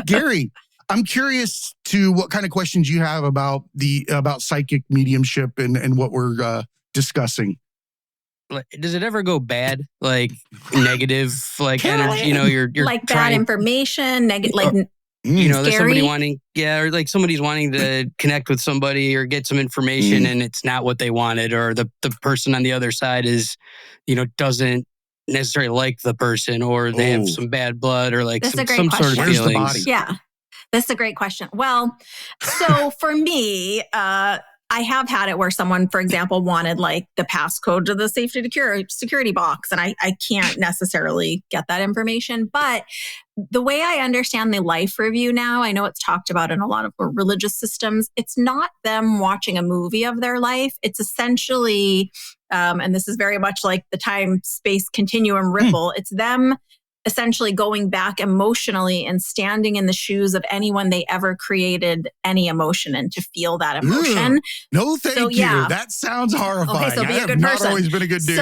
Gary, I'm curious to what kind of questions you have about psychic mediumship and what we're discussing. Does it ever go bad? Like negative, like energy? You know, you're like bad information, negative, like. There's somebody or like somebody's wanting to connect with somebody or get some information and it's not what they wanted, or the person on the other side is, doesn't necessarily like the person, or they have some bad blood, or like some sort of feelings. The body? Yeah, that's a great question. Well, so for me, I have had it where someone, for example, wanted like the passcode to the safety security box, and I can't necessarily get that information. But the way I understand the life review now, I know it's talked about in a lot of religious systems. It's not them watching a movie of their life. It's essentially, and this is very much like the time-space continuum ripple. It's them essentially going back emotionally and standing in the shoes of anyone they ever created any emotion in to feel that emotion. No, thank you. That sounds horrifying. Okay, so be I a good have not person. always been a good dude.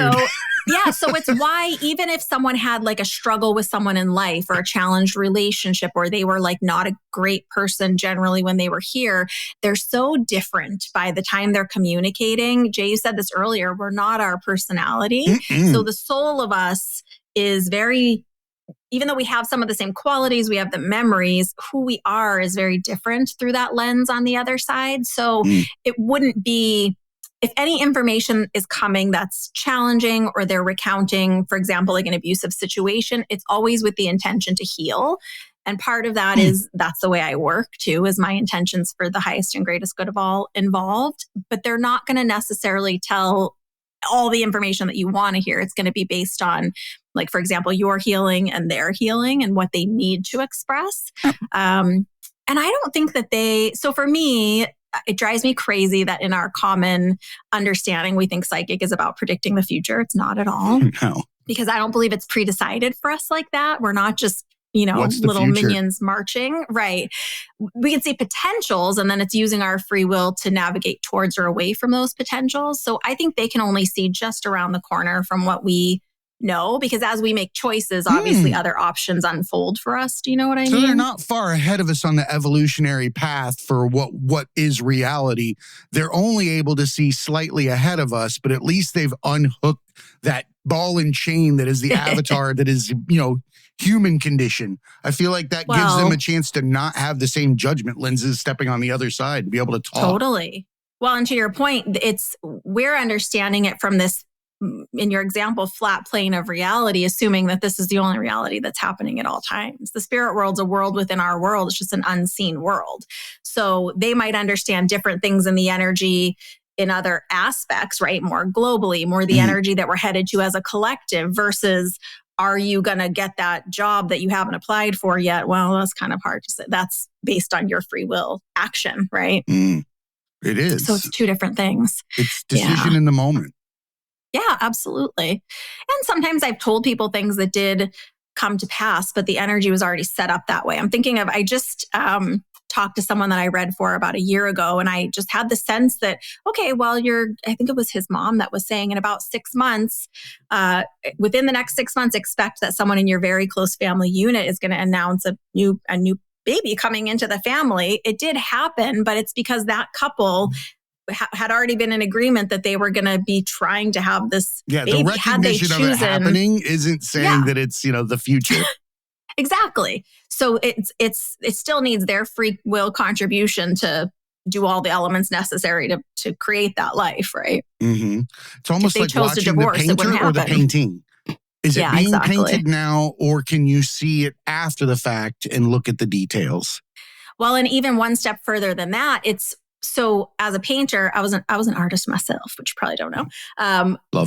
So it's why even if someone had like a struggle with someone in life or a challenged relationship, or they were like not a great person generally when they were here, they're so different by the time they're communicating. Jay, you said this earlier, we're not our personality. So the soul of us is very, even though we have some of the same qualities, we have the memories, who we are is very different through that lens on the other side. So it wouldn't be, if any information is coming that's challenging, or they're recounting, for example, like an abusive situation, it's always with the intention to heal. And part of that is, that's the way I work too, is my intentions for the highest and greatest good of all involved. But they're not going to necessarily tell all the information that you want to hear. It's going to be based on, like, for example, your healing and their healing and what they need to express. And I don't think that so for me, it drives me crazy that in our common understanding, we think psychic is about predicting the future. It's not at all. No. Because I don't believe it's pre-decided for us like that. We're not just, little minions marching. Right. We can see potentials, and then it's using our free will to navigate towards or away from those potentials. So I think they can only see just around the corner from what we know, because as we make choices, obviously other options unfold for us. Do you know what I mean? So they're not far ahead of us on the evolutionary path for what is reality. They're only able to see slightly ahead of us, but at least they've unhooked that ball and chain that is the avatar that is, human condition. I feel like that gives them a chance to not have the same judgment lenses stepping on the other side, to be able to talk. Totally. Well, and to your point, we're understanding it from this, in your example, flat plane of reality, assuming that this is the only reality that's happening at all times. The spirit world's a world within our world. It's just an unseen world. So they might understand different things in the energy in other aspects, right? More globally, more the energy that we're headed to as a collective versus are you going to get that job that you haven't applied for yet? Well, that's kind of hard to say. That's based on your free will action, right? It is. So it's two different things. It's decision in the moment. Yeah, absolutely. And sometimes I've told people things that did come to pass, but the energy was already set up that way. I'm thinking of, I just talked to someone that I read for about a year ago, and I just had the sense that, okay, well, I think it was his mom that was saying in about 6 months, within the next 6 months, expect that someone in your very close family unit is going to announce a new baby coming into the family. It did happen, but it's because that couple had already been in agreement that they were going to be trying to have this baby. The recognition of it happening isn't saying that it's, the future. Exactly. So it still needs their free will contribution to do all the elements necessary to create that life, right? Mm-hmm. It's almost like watching the painter or the painting. Is it being painted now, or can you see it after the fact and look at the details? Well, and even one step further than that, so as a painter, I was an artist myself, which you probably don't know.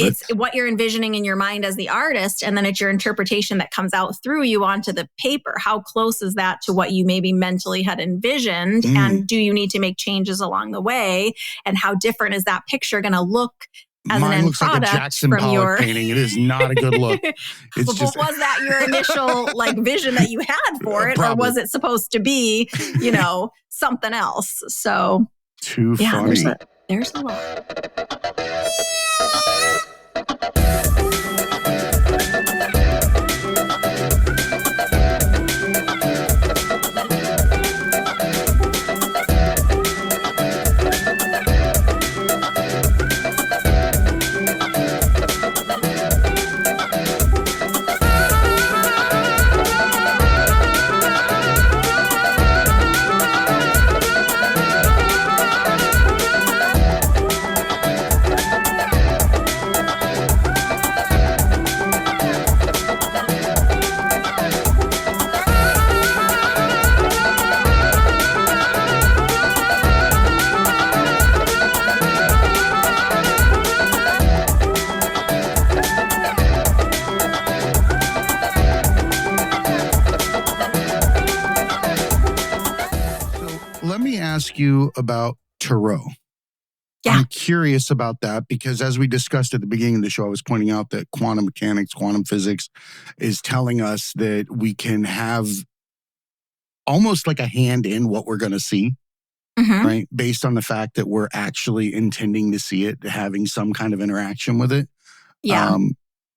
It's what you're envisioning in your mind as the artist, and then it's your interpretation that comes out through you onto the paper. How close is that to what you maybe mentally had envisioned? And do you need to make changes along the way? And how different is that picture going to look as an end looks product like a Jackson Pollock painting. It is not a good look. Was that your initial vision that you had for it? Or was it supposed to be, something else? So too funny. There's a lot. Ask you about tarot. Yeah. I'm curious about that because as we discussed at the beginning of the show, I was pointing out that quantum mechanics, quantum physics is telling us that we can have almost like a hand in what we're going to see, right? Based on the fact that we're actually intending to see it, having some kind of interaction with it. Yeah.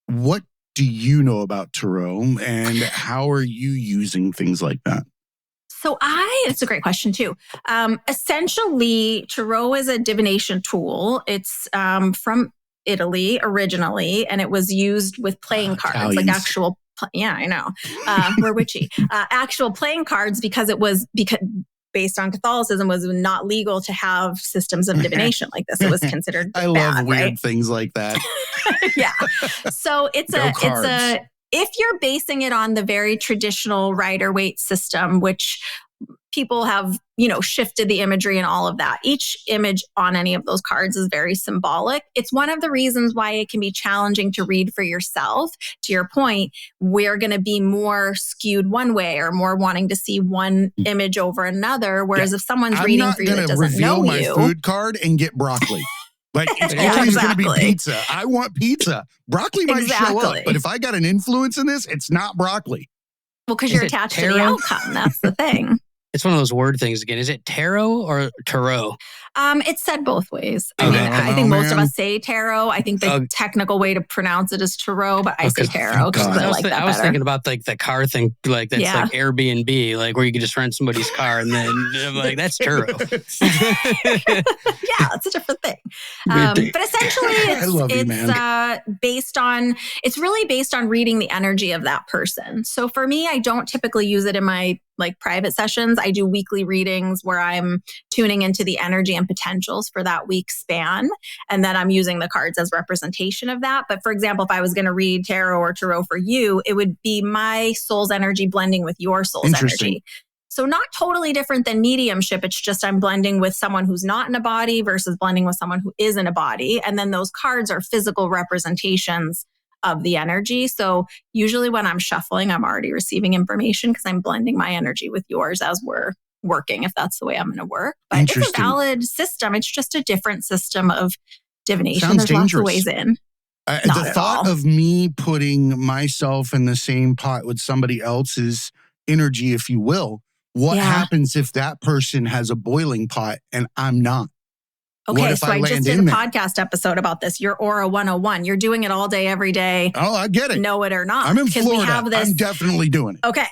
What do you know about tarot and how are you using things like that? So it's a great question too. Essentially, tarot is a divination tool. It's from Italy originally, and it was used with playing cards, Italians. like actual. Yeah, I know. We're witchy. Actual playing cards because based on Catholicism was not legal to have systems of divination like this. It was considered I bad, love weird right? things like that. Yeah. So it's if you're basing it on the very traditional Rider-Waite system, which people have, shifted the imagery and all of that. Each image on any of those cards is very symbolic. It's one of the reasons why it can be challenging to read for yourself. To your point, we're going to be more skewed one way or more wanting to see one image over another. Whereas if someone's reading for you that doesn't know you. I'm not going to reveal my food card and get broccoli. Like, it's always going to be pizza. I want pizza. Broccoli might show up, but if I got an influence in this, it's not broccoli. Well, because you're attached to the outcome. That's the thing. It's one of those word things again. Is it tarot or tarot? It's said both ways. I think most of us say tarot. I think the technical way to pronounce it is tarot, but I say tarot because I like that better. I was thinking about the car thing, like that's like Airbnb, like where you can just rent somebody's car, and then I'm like, that's tarot. Yeah, it's a different thing. But essentially, it's really based on reading the energy of that person. So for me, I don't typically use it in my private sessions. I do weekly readings where I'm tuning into the energy and potentials for that week span. And then I'm using the cards as representation of that. But for example, if I was going to read tarot or tarot for you, it would be my soul's energy blending with your soul's energy. So not totally different than mediumship. It's just I'm blending with someone who's not in a body versus blending with someone who is in a body. And then those cards are physical representations of the energy. So usually when I'm shuffling, I'm already receiving information because I'm blending my energy with yours as we're working, if that's the way I'm going to work. But it's a valid system. It's just a different system of divination. Sounds There's dangerous. lots of ways in. The thought of me putting myself in the same pot with somebody else's energy, if you will, what happens if that person has a boiling pot and I'm not? Okay, so I just did a podcast episode about this. Your Aura 101. You're doing it all day, every day. Oh, I get it. Know it or not. I'm in Florida. I'm definitely doing it. Okay.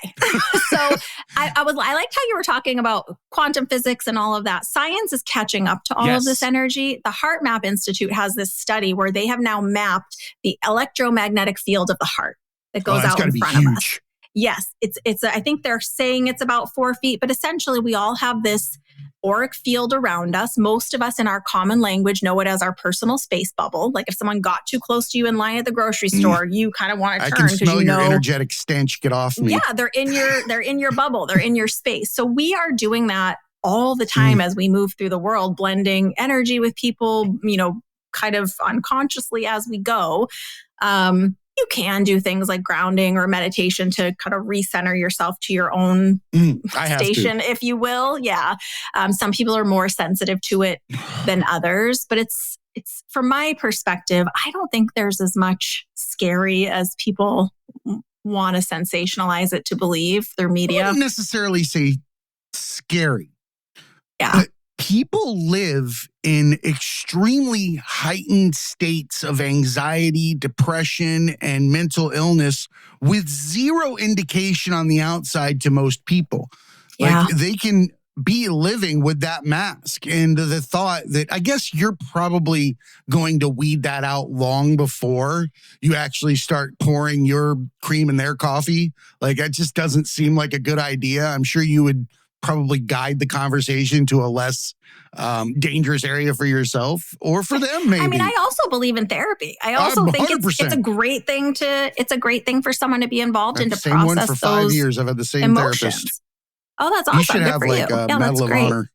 So I liked how you were talking about quantum physics and all of that. Science is catching up to all of this energy. The Heart Map Institute has this study where they have now mapped the electromagnetic field of the heart that goes out in front of us. Yes, it's. I think they're saying it's about 4 feet, but essentially we all have this auric field around us. Most of us in our common language know it as our personal space bubble. Like if someone got too close to you in line at the grocery store, you kind of want to turn because your energetic stench. Get off me. Yeah, they're in your bubble. They're in your space. So we are doing that all the time as we move through the world, blending energy with people, kind of unconsciously as we go. You can do things like grounding or meditation to kind of recenter yourself to your own station, if you will. Yeah. Some people are more sensitive to it than others, but it's from my perspective, I don't think there's as much scary as people want to sensationalize it to believe through media. I wouldn't necessarily say scary. Yeah. But people live in extremely heightened states of anxiety, depression, and mental illness with zero indication on the outside to most people. Like they can be living with that mask and the thought that I guess you're probably going to weed that out long before you actually start pouring your cream in their coffee. Like that just doesn't seem like a good idea. I'm sure you would probably guide the conversation to a less dangerous area for yourself or for them, maybe. I mean, I also believe in therapy. I also think it's a great thing for someone to be involved in to process one for 5 years. I've had the same emotions. Therapist. Oh, that's awesome. You should have like a Medal of Honor.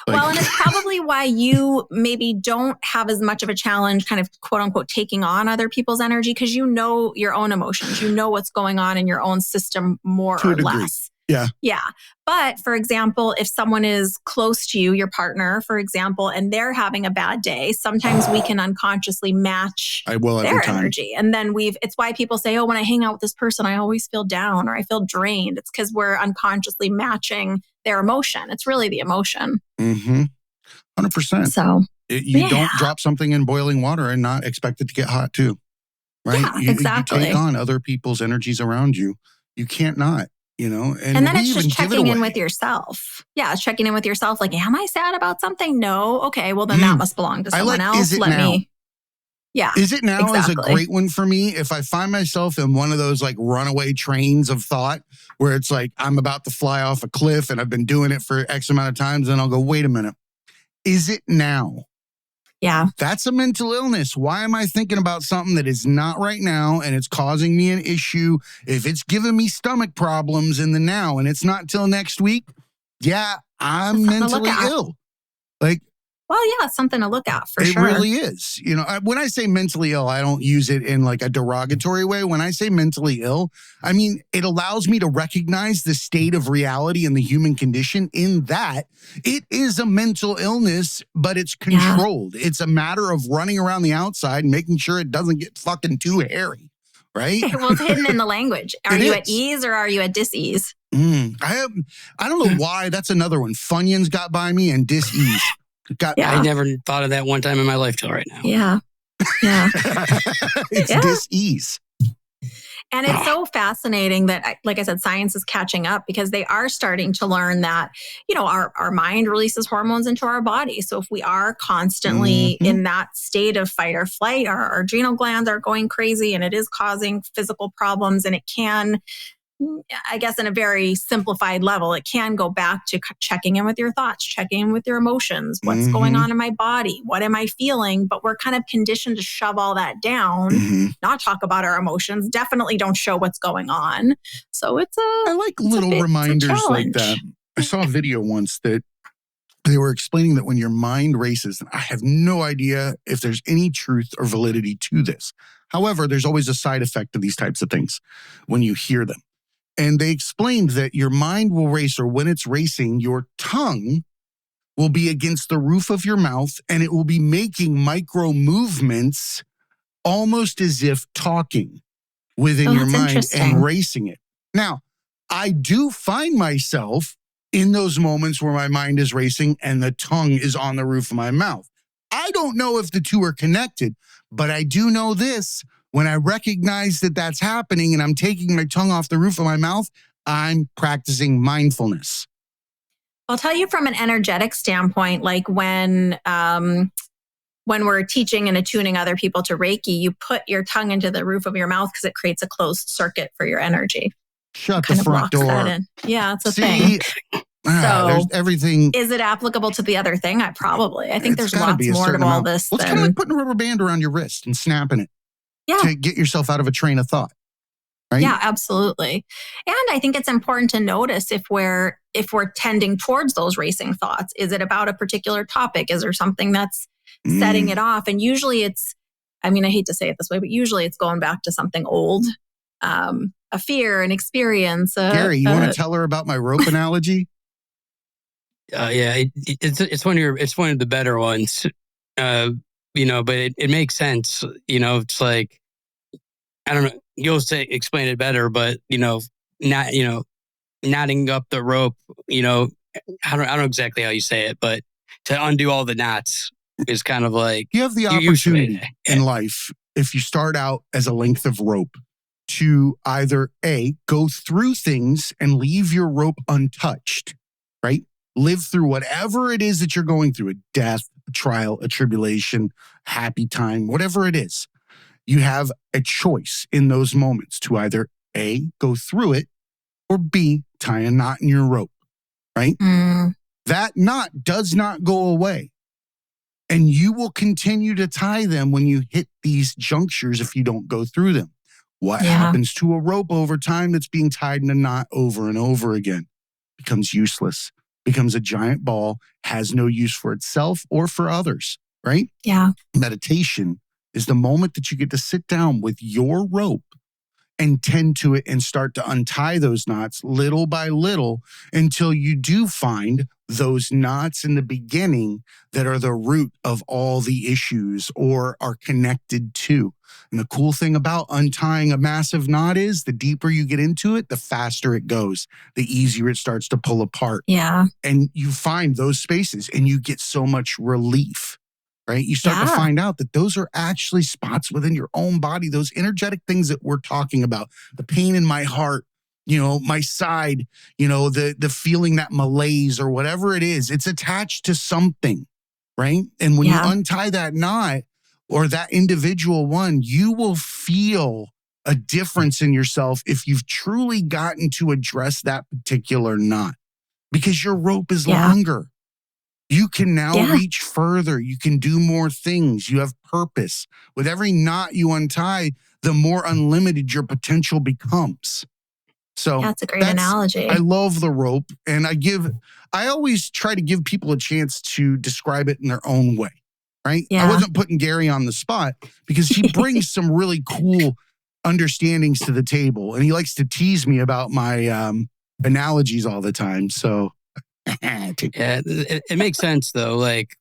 Well, and it's probably why you maybe don't have as much of a challenge kind of quote unquote taking on other people's energy because you know your own emotions. You know what's going on in your own system more or less. Yeah. Yeah. But for example, if someone is close to you, your partner, for example, and they're having a bad day, sometimes we can unconsciously match their energy. And then it's why people say, oh, when I hang out with this person, I always feel down or I feel drained. It's because we're unconsciously matching their emotion. It's really the emotion. 100%. So you don't drop something in boiling water and not expect it to get hot too. Right? Yeah, exactly. You take on other people's energies around you. You can't not. And then it's just checking in with yourself. Yeah, it's checking in with yourself. Like, am I sad about something? No. Okay, well, then that must belong to someone else. Is it now? Yeah. Is it now is a great one for me. If I find myself in one of those like runaway trains of thought where it's like I'm about to fly off a cliff and I've been doing it for X amount of times, then I'll go, wait a minute. Is it now? Yeah. That's a mental illness. Why am I thinking about something that is not right now and it's causing me an issue? If it's giving me stomach problems in the now and it's not till next week, I'm mentally ill. Well, yeah, it's something to look at for sure. It really is. When I say mentally ill, I don't use it in like a derogatory way. When I say mentally ill, I mean, it allows me to recognize the state of reality and the human condition in that it is a mental illness, but it's controlled. It's a matter of running around the outside and making sure it doesn't get fucking too hairy, right? Well, it's hidden in the language. Are you at ease or are you at dis-ease? I don't know why. That's another one. Funyuns got by me and dis-ease. I never thought of that one time in my life till right now. Yeah. It's dis-ease. And it's so fascinating that, like I said, science is catching up because they are starting to learn that, our mind releases hormones into our body. So if we are constantly in that state of fight or flight, our adrenal glands are going crazy and it is causing physical problems and it can I guess in a very simplified level, it can go back to checking in with your thoughts, checking in with your emotions. What's going on in my body? What am I feeling? But we're kind of conditioned to shove all that down, not talk about our emotions, definitely don't show what's going on. So I like little reminders like that. I saw a video once that they were explaining that when your mind races, and I have no idea if there's any truth or validity to this. However, there's always a side effect of these types of things when you hear them. And they explained that your mind will race, or when it's racing, your tongue will be against the roof of your mouth and it will be making micro movements almost as if talking within your mind and racing it. Now, I do find myself in those moments where my mind is racing and the tongue is on the roof of my mouth. I don't know if the two are connected, but I do know this. When I recognize that that's happening and I'm taking my tongue off the roof of my mouth, I'm practicing mindfulness. I'll tell you from an energetic standpoint, like when we're teaching and attuning other people to Reiki, you put your tongue into the roof of your mouth because it creates a closed circuit for your energy. Shut the front door. Yeah, it's a thing. So there's everything. Is it applicable to the other thing? I think there's lots more to all this. Well, it's kind of like putting a rubber band around your wrist and snapping it to get yourself out of a train of thought. Right? Yeah, absolutely. And I think it's important to notice if we're tending towards those racing thoughts. Is it about a particular topic? Is there something that's setting it off? And usually I hate to say it this way, but usually it's going back to something old, a fear, an experience. Gary, you want to tell her about my rope analogy? Yeah, it's one of the better ones, but it makes sense. It's like, I don't know, you'll explain it better, but knotting up the rope. I don't know exactly how you say it, but to undo all the knots is kind of like you have the opportunity in life if you start out as a length of rope to either go through things and leave your rope untouched, right? Live through whatever it is that you're going through, a death, a trial, a tribulation, happy time, whatever it is. You have a choice in those moments to either A, go through it, or B, tie a knot in your rope, right? That knot does not go away. And you will continue to tie them when you hit these junctures if you don't go through them. What happens to a rope over time that's being tied in a knot over and over again? Becomes useless. Becomes a giant ball, has no use for itself or for others, right? Yeah. Meditation is the moment that you get to sit down with your rope and tend to it and start to untie those knots little by little until you do find those knots in the beginning that are the root of all the issues or are connected to. And the cool thing about untying a massive knot is the deeper you get into it, the faster it goes, the easier it starts to pull apart. Yeah. And you find those spaces and you get so much relief, right? You start to find out that those are actually spots within your own body, those energetic things that we're talking about, the pain in my heart, my side, the feeling, that malaise or whatever it is, it's attached to something, right? And when you untie that knot, or that individual one, you will feel a difference in yourself if you've truly gotten to address that particular knot because your rope is longer. You can now reach further. You can do more things. You have purpose. With every knot you untie, the more unlimited your potential becomes. So that's a great analogy. I love the rope, and I always try to give people a chance to describe it in their own way. Right? Yeah. I wasn't putting Gary on the spot because he brings some really cool understandings to the table. And he likes to tease me about my analogies all the time. So it makes sense though. Like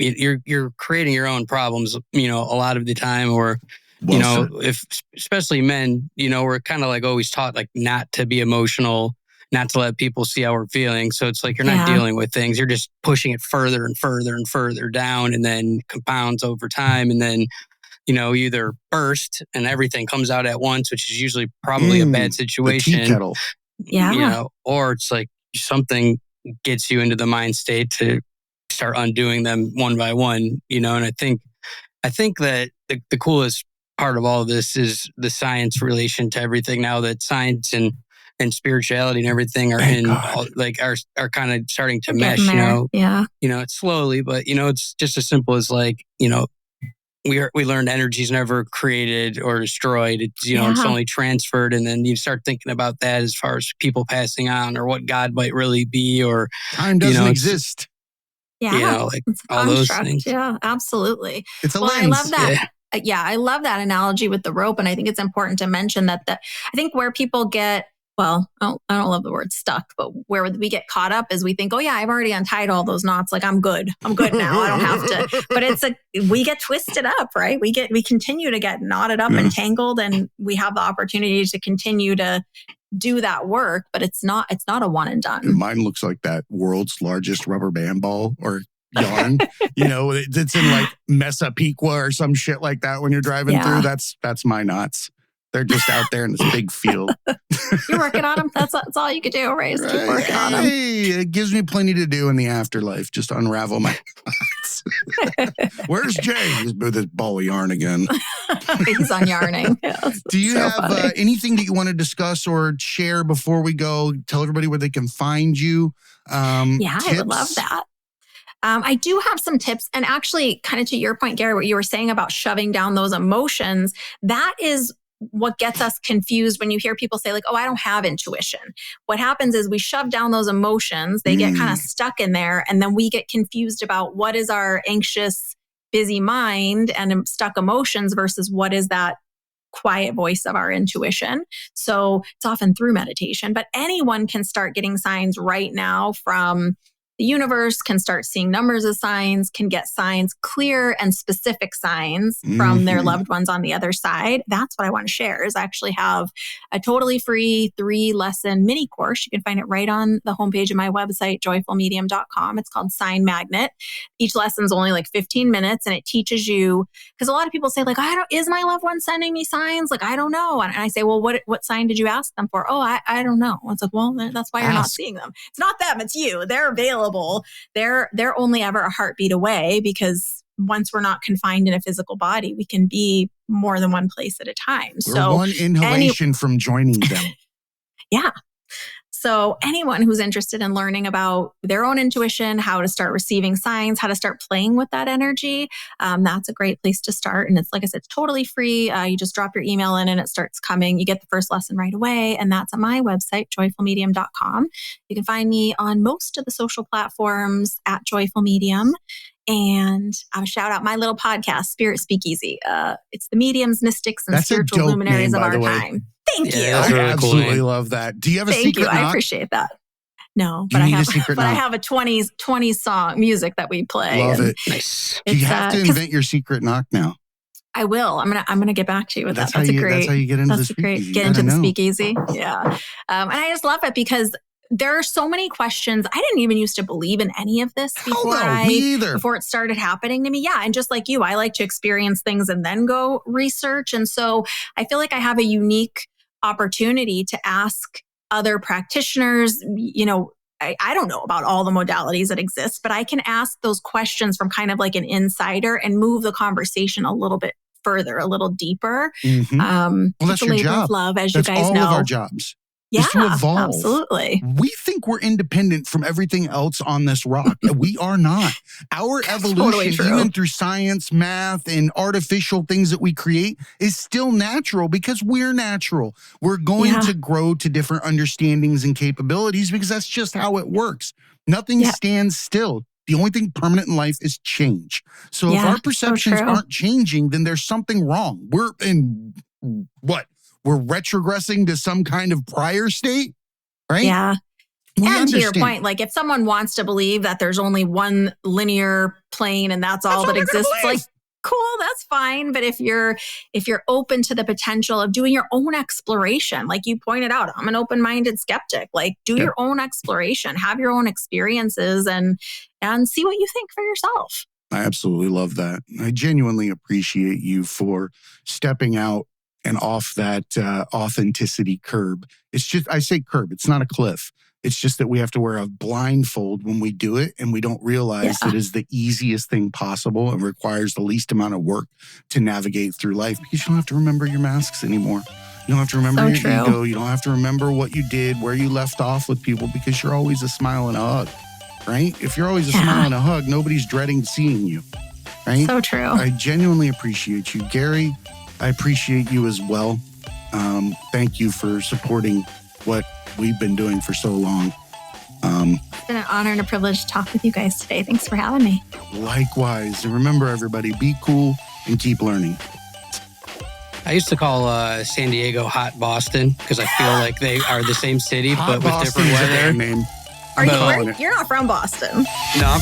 you're creating your own problems, a lot of the time, or if especially men, we're kind of like always taught like not to be emotional, not to let people see how we're feeling. So it's like you're not dealing with things. You're just pushing it further and further and further down, and then compounds over time. And then, you either burst and everything comes out at once, which is usually probably a bad situation. The tea kettle. Or it's like something gets you into the mind state to start undoing them one by one, and I think that the coolest part of all of this is the science relation to everything now that science and and spirituality and everything are are kind of starting to mesh, Yeah. It's slowly, but it's just as simple as like, we learned energy is never created or destroyed. It's, it's only transferred. And then you start thinking about that as far as people passing on or what God might really be, or time doesn't exist. Yeah. Like it's a all those things. Yeah, absolutely. It's a lens. I love that. Yeah, I love that analogy with the rope. And I think it's important to mention that I think where people get, well, I don't love the word stuck, but where we get caught up is we think, oh yeah, I've already untied all those knots. Like I'm good now. I don't have to. But we get twisted up, right? We continue to get knotted up and tangled, and we have the opportunity to continue to do that work, but it's not a one and done. Mine looks like that world's largest rubber band ball or yarn. It's in like Massapequa or some shit like that when you're driving through. That's my knots. They're just out there in this big field. You're working on them. That's all you could do, right? Is keep working on them. It gives me plenty to do in the afterlife. Just unravel my knots. Where's Jay? He's with his ball of yarn again. He's on yarning. Do you have anything that you want to discuss or share before we go? Tell everybody where they can find you. Tips? I would love that. I do have some tips. And actually, kind of to your point, Gary, what you were saying about shoving down those emotions, that is what gets us confused when you hear people say like, oh, I don't have intuition. What happens is we shove down those emotions. They get kind of stuck in there. And then we get confused about what is our anxious, busy mind and stuck emotions versus what is that quiet voice of our intuition. So it's often through meditation, but anyone can start getting signs right now from the universe, can start seeing numbers as signs, can get signs, clear and specific signs from their loved ones on the other side. That's what I want to share is I actually have a totally free 3-lesson mini course. You can find it right on the homepage of my website, joyfulmedium.com. It's called Sign Magnet. Each lesson's only like 15 minutes and it teaches you, because a lot of people say like, is my loved one sending me signs? Like, I don't know. And I say, well, what sign did you ask them for? Oh, I don't know. It's like, well, that's why you're not seeing them. It's not them, it's you. They're available. They're only ever a heartbeat away, because once we're not confined in a physical body, we can be more than one place at a time. We're one inhalation from joining them. Yeah. So anyone who's interested in learning about their own intuition, how to start receiving signs, how to start playing with that energy, that's a great place to start. And it's, like I said, it's totally free. You just drop your email in and it starts coming. You get the first lesson right away. And that's at my website, joyfulmedium.com. You can find me on most of the social platforms at Joyful Medium. And I'll shout out my little podcast, Spirit Speakeasy. It's the mediums, mystics, and spiritual luminaries of our time. Thank you. I absolutely love that. Do you have a secret knock? I appreciate that. No, but I have a 20s song music that we play. Love it. Nice. You have to invent your secret knock now. I will. I'm gonna get back to you with that. That's how you get into the speakeasy. Get into the speakeasy. Yeah. And I just love it because there are so many questions. I didn't even used to believe in any of this before it started happening to me. Yeah. And just like you, I like to experience things and then go research. And so I feel like I have a unique opportunity to ask other practitioners, I don't know about all the modalities that exist, but I can ask those questions from kind of like an insider and move the conversation a little bit further, a little deeper. Well, that's your job. Of love, as that's you guys all know. Of our jobs. Yeah, is to evolve. Absolutely. We think we're independent from everything else on this rock. We are not. Our evolution, even through science, math, and artificial things that we create, is still natural because we're natural. We're going to grow to different understandings and capabilities because that's just how it works. Nothing stands still. The only thing permanent in life is change. So if our perceptions aren't changing, then there's something wrong. We're in what? We're retrogressing to some kind of prior state, right? Yeah. And to your point, like if someone wants to believe that there's only one linear plane and that's all that exists, like cool, that's fine. But if you're open to the potential of doing your own exploration, like you pointed out, I'm an open-minded skeptic, like do your own exploration, have your own experiences and see what you think for yourself. I absolutely love that. I genuinely appreciate you for stepping out and off that authenticity curb. It's just, I say curb, it's not a cliff. It's just that we have to wear a blindfold when we do it and we don't realize that is the easiest thing possible and requires the least amount of work to navigate through life because you don't have to remember your masks anymore. You don't have to remember So your true. ego. You don't have to remember what you did, where you left off with people, because you're always a smile and a hug, right? If you're always a smile and a hug, nobody's dreading seeing you, right? So true. I genuinely appreciate you. Gary, I appreciate you as well. Thank you for supporting what we've been doing for so long. It's been an honor and a privilege to talk with you guys today. Thanks for having me. Likewise. And remember, everybody, be cool and keep learning. I used to call San Diego Hot Boston because I feel like they are the same city, Hot but with Boston different is a weather. damn name. Are I'm calling you? it. You're not from Boston. No,